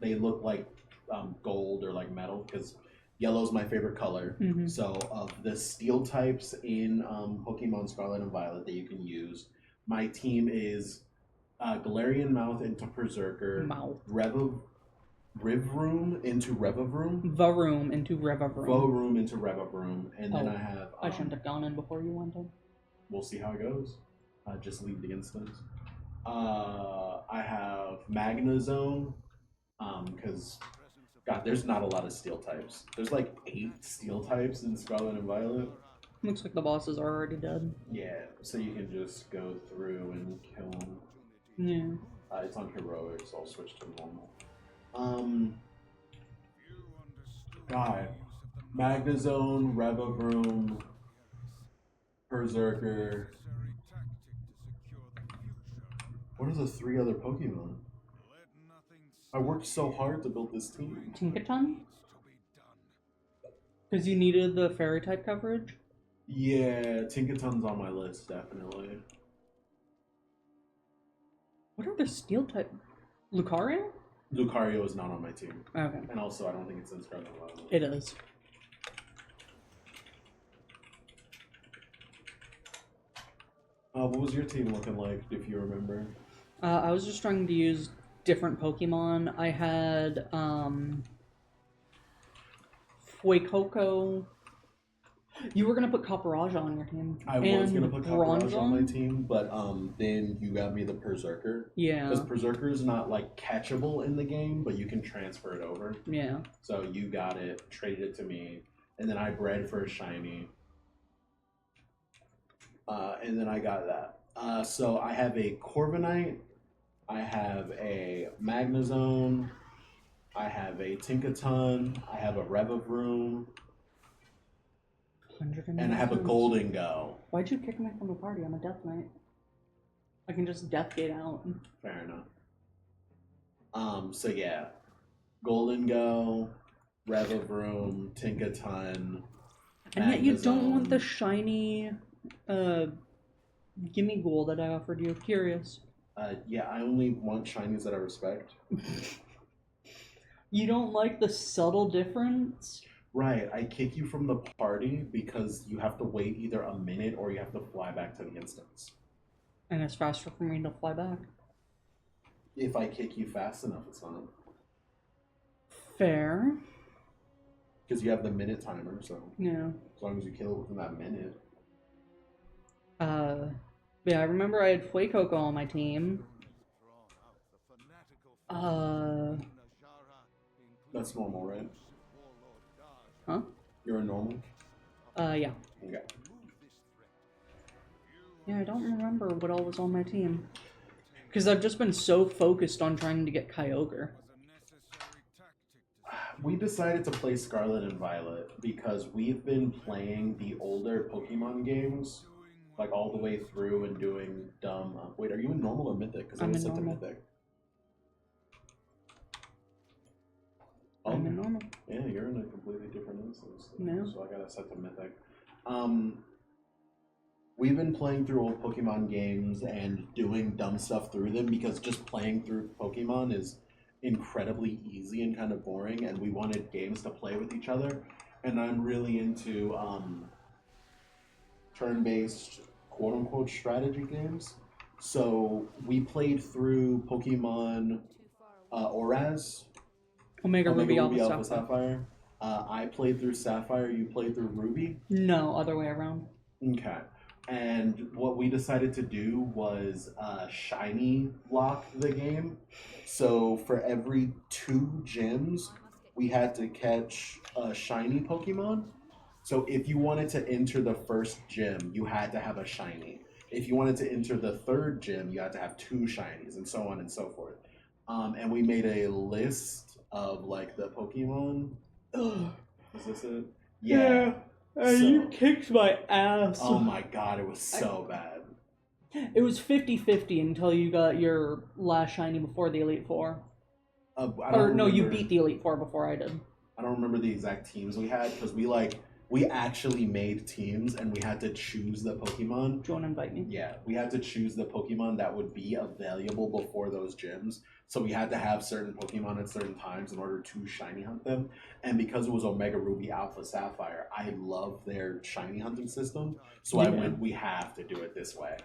they look like gold or like metal, because yellow's my favorite color. Mm-hmm. So of the steel types in Pokemon Scarlet and Violet that you can use, my team is Galarian Mouth into Berserker, Rivroom into Revavroom, Varoom into Revavroom. Varoom into Revavroom, and then I have... I shouldn't have gone in before you went in. We'll see how it goes. Just leave the instance. I have Magnezone, because, God, there's not a lot of steel types. There's like 8 steel types in Scarlet and Violet. Looks like the bosses are already dead. Yeah, so you can just go through and kill them. Yeah. It's on heroic, so I'll switch to normal. God, Magnezone, Revavroom, Berserker. What are the 3 other Pokemon? I worked so hard to build this team. Tinkaton? Because you needed the fairy type coverage? Yeah, Tinkaton's on my list, definitely. What other steel type? Lucario? Lucario is not on my team. Okay. And also, I don't think it's in Scarlet and Violet. It is. What was your team looking like, if you remember? I was just trying to use different Pokemon. I had, Fuecoco. You were gonna put Caparajah on your team. I was and gonna put Caparajah on my Bronzong? team, but then you got me the Berserker. Yeah. Because Berserker is not like catchable in the game, but you can transfer it over. Yeah. So you got it, traded it to me, and then I bred for a shiny. And then I got that. So I have a Corviknight, I have a Magnezone, I have a Tinkaton, I have a Revavroom, and I have a Golden Go. Why'd you kick me from the party? I'm a Death Knight. I can just Death Gate out. Fair enough. So yeah, Golden Go, Revavroom, Tinkaton, And yet you don't want the Magnezone. shiny, gimme ghoul that I offered you. Curious. Yeah, I only want shinies that I respect. You don't like the subtle difference? Right, I kick you from the party because you have to wait either a minute or you have to fly back to the instance. And it's faster for me to fly back. If I kick you fast enough, it's not. Fair. Because you have the minute timer, so Yeah. as long as you kill it within that minute. Yeah, I remember I had Fuecoco on my team. That's normal, right? Huh? You're a normal? Yeah. Okay. Yeah, I don't remember what all was on my team. Because I've just been so focused on trying to get Kyogre. We decided to play Scarlet and Violet because we've been playing the older Pokemon games, like all the way through and doing dumb. Wait, are you in normal or mythic? Because I I'm was in set to normal. mythic. I'm in normal. Yeah, you're in a completely different instance. No. So I gotta set to mythic. We've been playing through old Pokemon games and doing dumb stuff through them because just playing through Pokemon is incredibly easy and kind of boring, and we wanted games to play with each other. And I'm really into turn-based quote-unquote strategy games. So we played through Pokemon Oraz, Omega Ruby Ruby Alpha Alpha Sapphire. Sapphire. I played through Sapphire, you played through Ruby. No, other way around. Okay. And what we decided to do was shiny lock the game. So for every 2 gyms, we had to catch a shiny Pokemon. So if you wanted to enter the first gym, you had to have a shiny. If you wanted to enter the third gym, you had to have 2 shinies, and so on and so forth. And we made a list of like the Pokemon. Is this it? Yeah. You kicked my ass. Oh my god, it was so bad. It was 50-50 until you got your last shiny before the Elite Four. You beat the Elite Four before I did. I don't remember the exact teams we had because we actually made teams and we had to choose the Pokemon. Do you want to invite me? Yeah, we had to choose the Pokemon that would be available before those gyms. So we had to have certain Pokemon at certain times in order to shiny hunt them. And because it was Omega Ruby Alpha Sapphire, I love their shiny hunting system. So I went, we have to do it this way.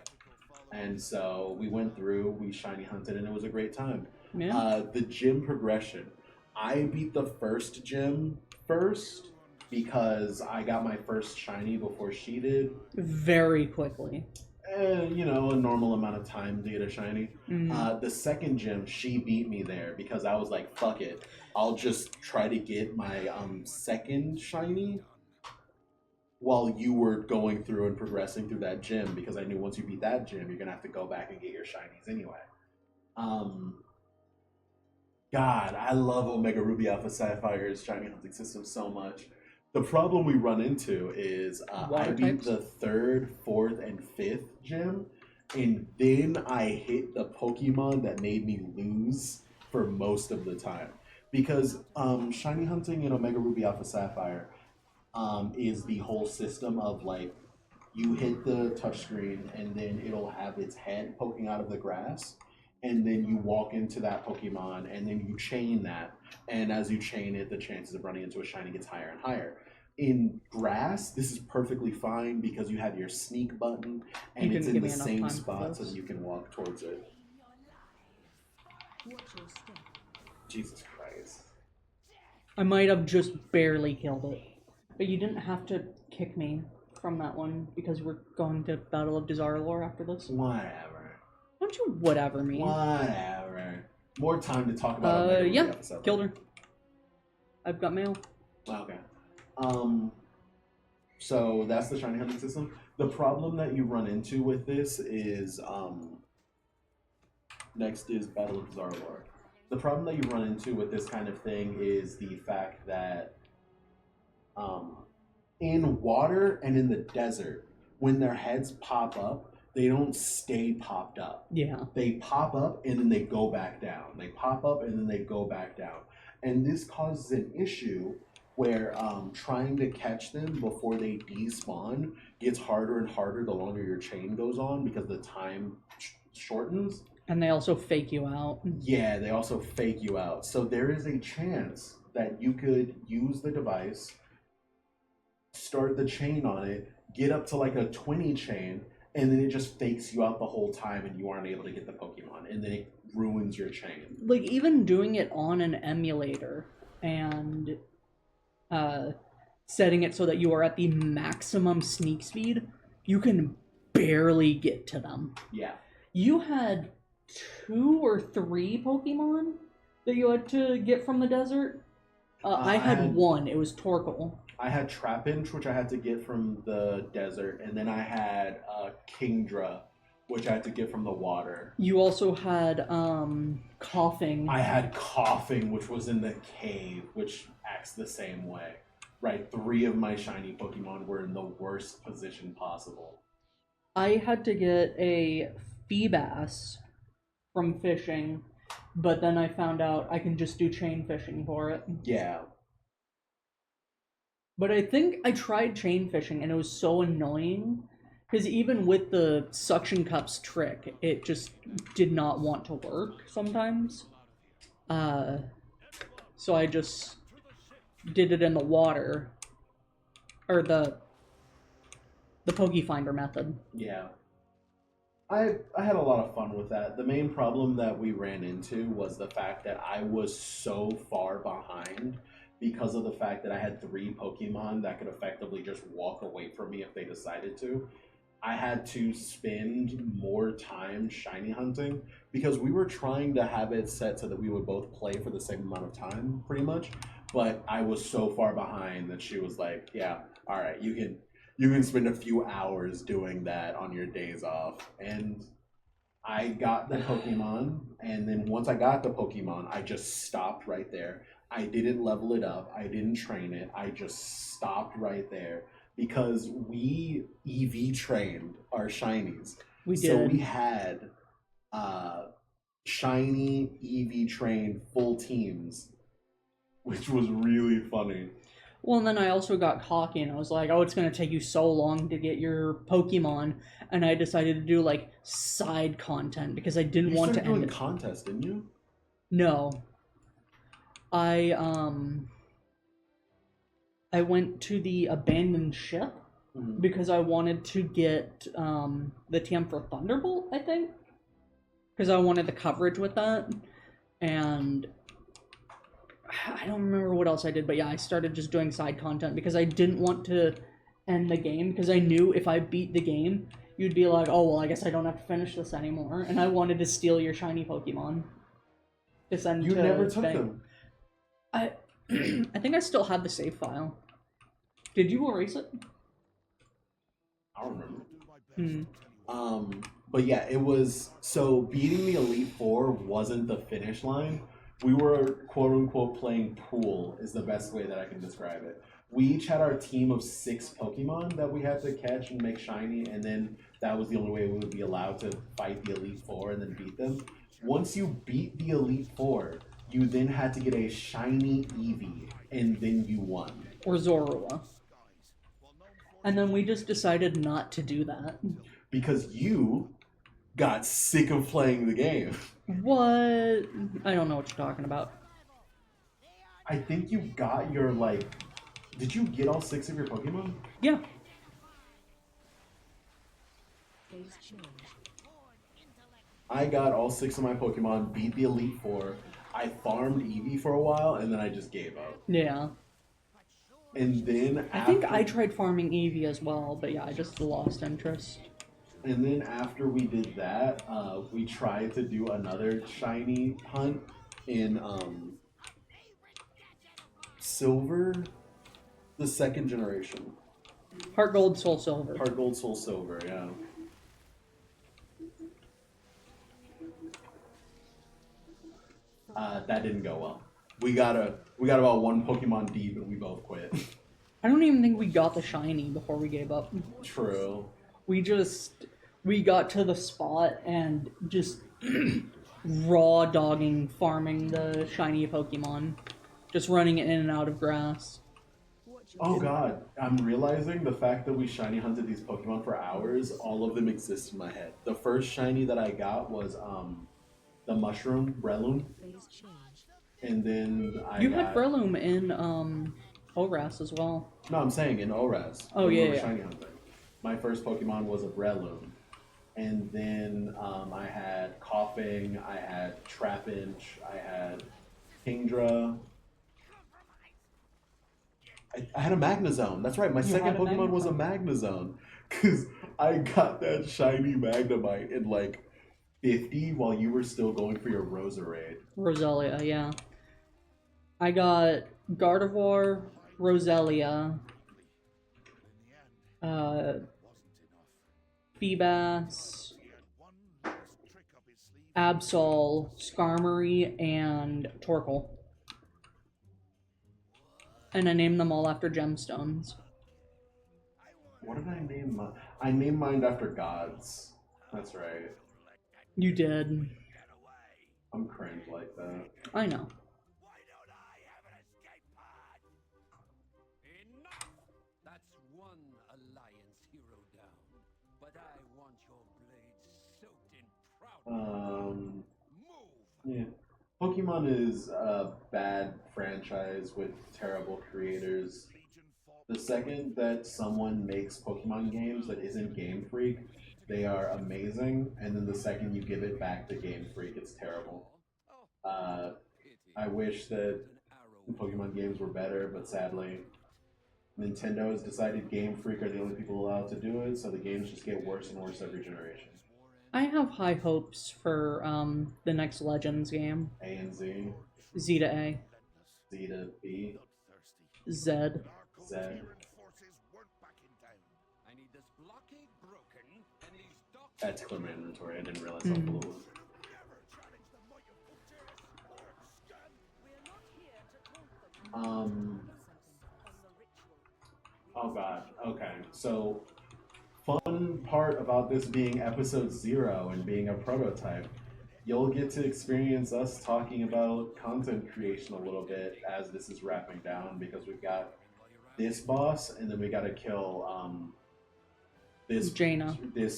And so we went through, we shiny hunted, and it was a great time. Yeah. The gym progression. I beat the first gym first because I got my first shiny before she did. Very quickly. A normal amount of time to get a shiny. The second gym, she beat me there because I was like, fuck it. I'll just try to get my second shiny while you were going through and progressing through that gym because I knew once you beat that gym, you're going to have to go back and get your shinies anyway. God, I love Omega Ruby Alpha Sapphire's shiny hunting system so much. The problem we run into is I beat the 3rd, 4th, and 5th gym, and then I hit the Pokemon that made me lose for most of the time. Because shiny hunting in Omega Ruby Alpha Sapphire is the whole system of like, you hit the touchscreen and then it'll have its head poking out of the grass. and then you walk into that Pokemon, and then you chain that. And as you chain it, the chances of running into a shiny gets higher and higher. In grass, this is perfectly fine because you have your sneak button, You and it's didn't in give the me enough same time for spot so this. that you can walk towards it. Jesus Christ. I might have just barely killed it. But you didn't have to kick me from that one because we're going to Battle of Desarlor after this. Whatever. Don't you whatever me. Whatever. More time to talk about it later in the episode. Killed her. I've got mail. Okay. So that's the shiny hunting system. The problem that you run into with this is next is Battle of Zarlor. The problem that you run into with this kind of thing is the fact that in water and in the desert, when their heads pop up, they don't stay popped up. Yeah. They pop up and then they go back down. They pop up and then they go back down. And this causes an issue where trying to catch them before they despawn gets harder and harder the longer your chain goes on because the time shortens. And they also fake you out. Yeah, they also fake you out. So there is a chance that you could use the device, start the chain on it, get up to like a 20 chain, and then it just fakes you out the whole time and you aren't able to get the Pokemon. And then it ruins your chain. Like, even doing it on an emulator and setting it so that you are at the maximum sneak speed, you can barely get to them. Yeah. You had 2 or 3 Pokemon that you had to get from the desert. I had 1. It was Torkoal. I had Trapinch, which I had to get from the desert, and then I had Kingdra, which I had to get from the water. You also had Coughing. I had Coughing, which was in the cave, which acts the same way. Right, 3 of my shiny Pokemon were in the worst position possible. I had to get a Feebas from fishing, but then I found out I can just do chain fishing for it. Yeah. But I think I tried chain fishing and it was so annoying because even with the suction cups trick, it just did not want to work sometimes. So I just did it in the water, or the Pokefinder method. Yeah. I had a lot of fun with that. The main problem that we ran into was the fact that I was so far behind because of the fact that I had 3 Pokemon that could effectively just walk away from me if they decided to. I had to spend more time shiny hunting because we were trying to have it set so that we would both play for the same amount of time, pretty much. But I was so far behind that she was like, yeah, all right, you can spend a few hours doing that on your days off. And I got the Pokemon, and then once I got the Pokemon, I just stopped right there. I didn't level it up. I didn't train it. I just stopped right there because we EV trained our shinies. We did. So we had shiny EV trained full teams, which was really funny. Well, and then I also got cocky and I was like, oh, it's going to take you so long to get your Pokemon. And I decided to do, like, side content because I didn't want to end it. You started doing contests, didn't you? No. I went to the abandoned ship because I wanted to get the TM for Thunderbolt, I think. Because I wanted the coverage with that. And I don't remember what else I did, but yeah, I started just doing side content because I didn't want to end the game because I knew if I beat the game, you'd be like, oh, well, I guess I don't have to finish this anymore. And I wanted to steal your shiny Pokemon. To send You to never took Bank. them. I think I still have the save file. Did you erase it? I don't remember. But yeah, it was, so beating the Elite Four wasn't the finish line. We were quote unquote playing pool is the best way that I can describe it. We each had our team of 6 Pokemon that we had to catch and make shiny, and then that was the only way we would be allowed to fight the Elite Four and then beat them. Once you beat the Elite Four, you then had to get a shiny Eevee, and then you won. Or Zorua. And then we just decided not to do that. Because you got sick of playing the game. What? I don't know what you're talking about. I think you got your, like... Did you get all 6 of your Pokemon? Yeah. I got all 6 of my Pokemon, beat the Elite Four. I farmed Eevee for a while, and then I just gave up. Yeah. And then I think I tried farming Eevee as well, but yeah, I just lost interest. And then after we did that, we tried to do another shiny hunt in Silver, the second generation. Heart Gold, Soul Silver. Heart Gold, Soul Silver, yeah. That didn't go well. We got about 1 Pokemon deep and we both quit. I don't even think we got the shiny before we gave up. True. We got to the spot and just raw dogging farming the shiny Pokemon. Just running in and out of grass. Oh god, I'm realizing the fact that we shiny hunted these Pokemon for hours, all of them exist in my head. The first shiny that I got was the mushroom, Breloom. And then You had Breloom in ORAS as well. No, I'm saying in ORAS. Oh, when we yeah, were yeah. shiny hunting. My first Pokemon was a Breloom. And then I had Coughing, I had Trapinch, I had Kingdra. I had a Magnezone. That's right, my second had a Pokemon was a Magnezone. Because I got that shiny Magnemite in like 50 while you were still going for your Roserade. Roselia, yeah. I got Gardevoir, Roselia, Feebas, Absol, Skarmory, and Torkoal. And I named them all after gemstones. What did I name mine? I named mine after gods. That's right. You did. I'm cringe like that. I know. Why don't I have an escape pod? Enough! That's one Alliance hero down. But I want your blades soaked in proud. Move! Yeah. Pokemon is a bad franchise with terrible creators. The second that someone makes Pokemon games that isn't Game Freak, they are amazing, and then the second you give it back to Game Freak, it's terrible. I wish that Pokemon games were better, but sadly, Nintendo has decided Game Freak are the only people allowed to do it, so the games just get worse and worse every generation. I have high hopes for the next Legends game. A and Z, Z to A. Z to B, Z. Z. That's clear my inventory. I didn't realize how full it was. Oh god. Okay. So, fun part about this being episode 0 and being a prototype, you'll get to experience us talking about content creation a little bit as this is wrapping down because we've got this boss and then we got to kill this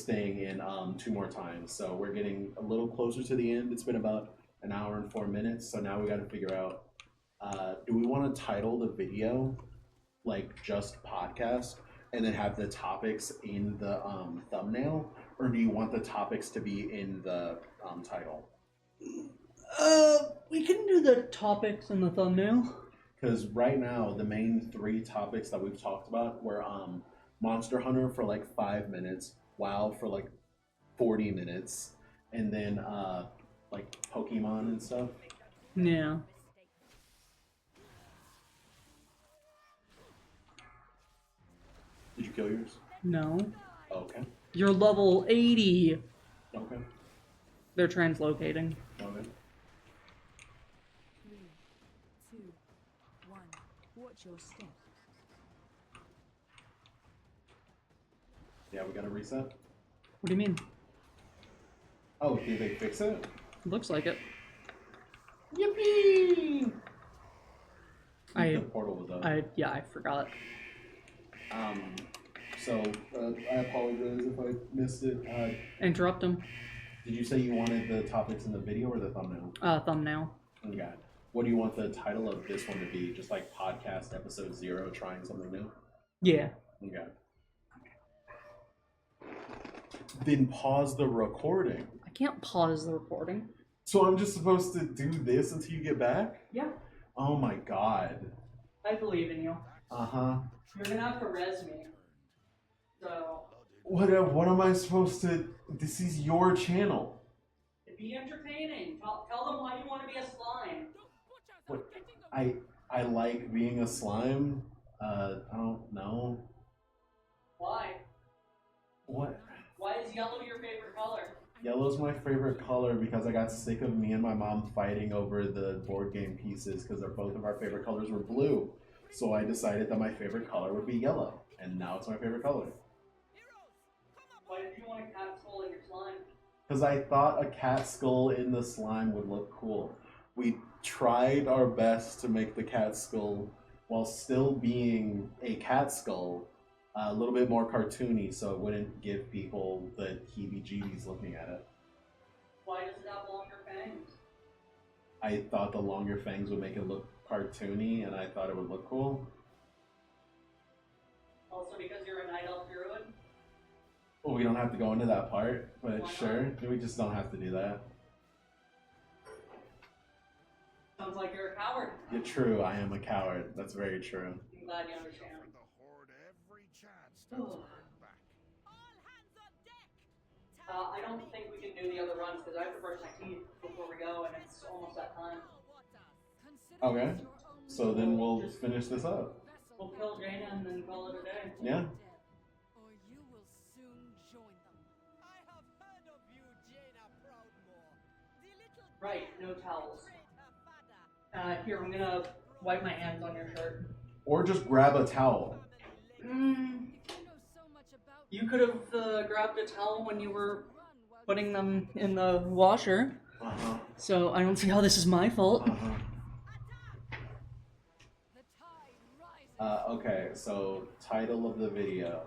thing in 2 more times. So we're getting a little closer to the end. It's been about an hour and 4 minutes. So now we got to figure out, do we want to title the video like just podcast and then have the topics in the thumbnail, or do you want the topics to be in the title? We can do the topics in the thumbnail. Because right now the main 3 topics that we've talked about were Monster Hunter for like 5 minutes, WoW for like 40 minutes, and then like Pokemon and stuff. Yeah. Did you kill yours? No. Okay. You're level 80. Okay. They're translocating. Okay. 3, 2, 1. Watch your step. Yeah, we gotta reset. What do you mean? Oh, did they fix it? Looks like it. Yippee! I The portal was up. I forgot. So I apologize if I missed it. Interrupt him. Did you say you wanted the topics in the video or the thumbnail? Thumbnail. Okay. What do you want the title of this one to be? Just like podcast episode 0, trying something new? Yeah. Okay. Then pause the recording. I can't pause the recording. So I'm just supposed to do this until you get back? Yeah. Oh my god. I believe in you. Uh-huh. You're gonna have to res me. So. What am I supposed to... This is your channel. Be entertaining. Tell them why you want to be a slime. What? I like being a slime. I don't know. Why? What? Why is yellow your favorite color? Yellow's my favorite color because I got sick of me and my mom fighting over the board game pieces because both of our favorite colors were blue. So I decided that my favorite color would be yellow. And now it's my favorite color. Why did you want a cat skull in your slime? Because I thought a cat skull in the slime would look cool. We tried our best to make the cat skull, while still being a cat skull, a little bit more cartoony so it wouldn't give people the heebie-jeebies looking at it. Why does it have longer fangs? I thought the longer fangs would make it look cartoony, and I thought it would look cool. Also because you're a night elf druid? Well, we don't have to go into that part, but Why sure, we just don't have to do that. Sounds like you're a coward. You're true, I am a coward. That's very true. I'm glad you understand. I don't think we can do the other runs because I have to brush my teeth before we go, and it's almost that time. Okay, so then we'll finish this up. We'll kill Jaina and then call it a day. Yeah? Or you will soon join them. I have heard of you, Jaina Proudmore. The little Right, no towels. great her father. Here, I'm gonna wipe my hands on your shirt. Or just grab a towel. Mm, You know so much about you could have grabbed a towel when you were putting them in the washer, Uh-huh. so I don't see how this is my fault. Uh-huh. the tide rises. Okay, so title of the video.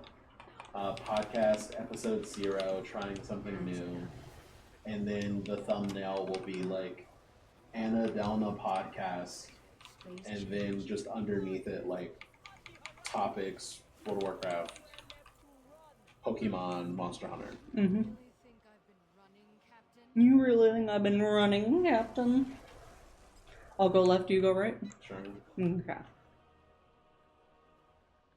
Podcast episode 0, trying something new. And then the thumbnail will be like Annadelna podcast. And then just underneath it, like topics, World of Warcraft, Pokemon, Monster Hunter. Mm-hmm. You think I've been running, Captain? You really think I've been running, Captain? I'll go left, you go right? Sure. Okay.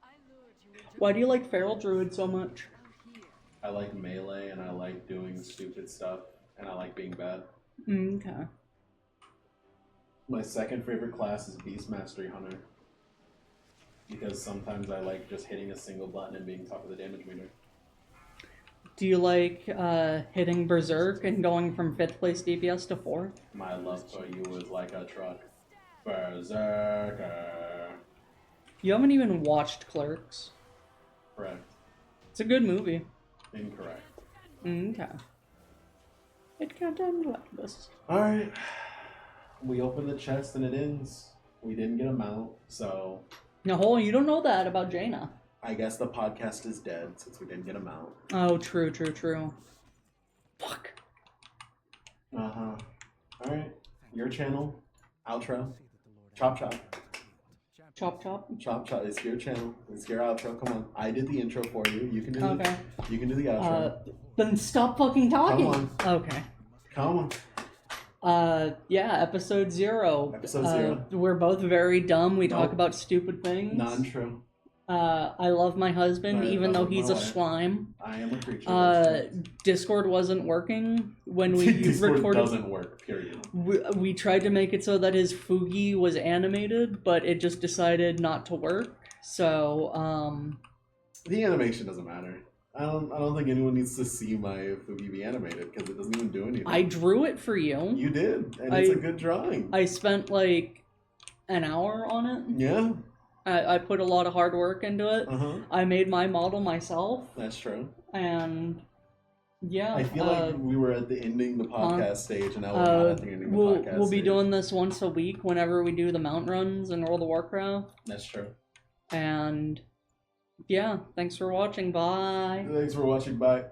I lured you into Why do you like Feral Druid so much? out here. I like melee and I like doing stupid stuff and I like being bad. Okay. My second favorite class is Beast Mastery Hunter. Because sometimes I like just hitting a single button and being top of the damage meter. Do you like hitting Berserk and going from 5th place DPS to 4th? My love for you is like a truck. Berserker. You haven't even watched Clerks. Correct. It's a good movie. Incorrect. Okay. It can't end like this. Alright. We open the chest and it ends. We didn't get a mount, so No, you don't know that about Jaina. I guess the podcast is dead since we didn't get a mount. Oh, true, true, true. Fuck. Uh-huh. Alright. Your channel. Outro. Chop chop. Chop, chop. Chop chop. It's your channel. It's your outro. Come on. I did the intro for you. You can do Okay. you can do the outro. Then stop fucking talking. Come Okay. Come on. Yeah, episode 0. Episode 0. We're both very dumb. We talk Nope. about stupid things. Non-true. I love my husband, I even though love he's my a wife. slime. I am a creature. That's true. Discord wasn't working when we Discord recorded. doesn't work, period. We tried to make it so that his Fugi was animated, but it just decided not to work. So, The animation doesn't matter. I don't think anyone needs to see my Fugi be animated because it doesn't even do anything. I drew it for you. You did, and it's a good drawing. I spent like an hour on it. Yeah. I put a lot of hard work into it. Uh-huh. I made my model myself, That's true. and yeah. I feel like we were at the ending the podcast stage, and now we're not at the ending the podcast we'll be stage. doing this once a week whenever we do the mount runs in World of Warcraft. That's true. And yeah, thanks for watching. Bye. Thanks for watching. Bye.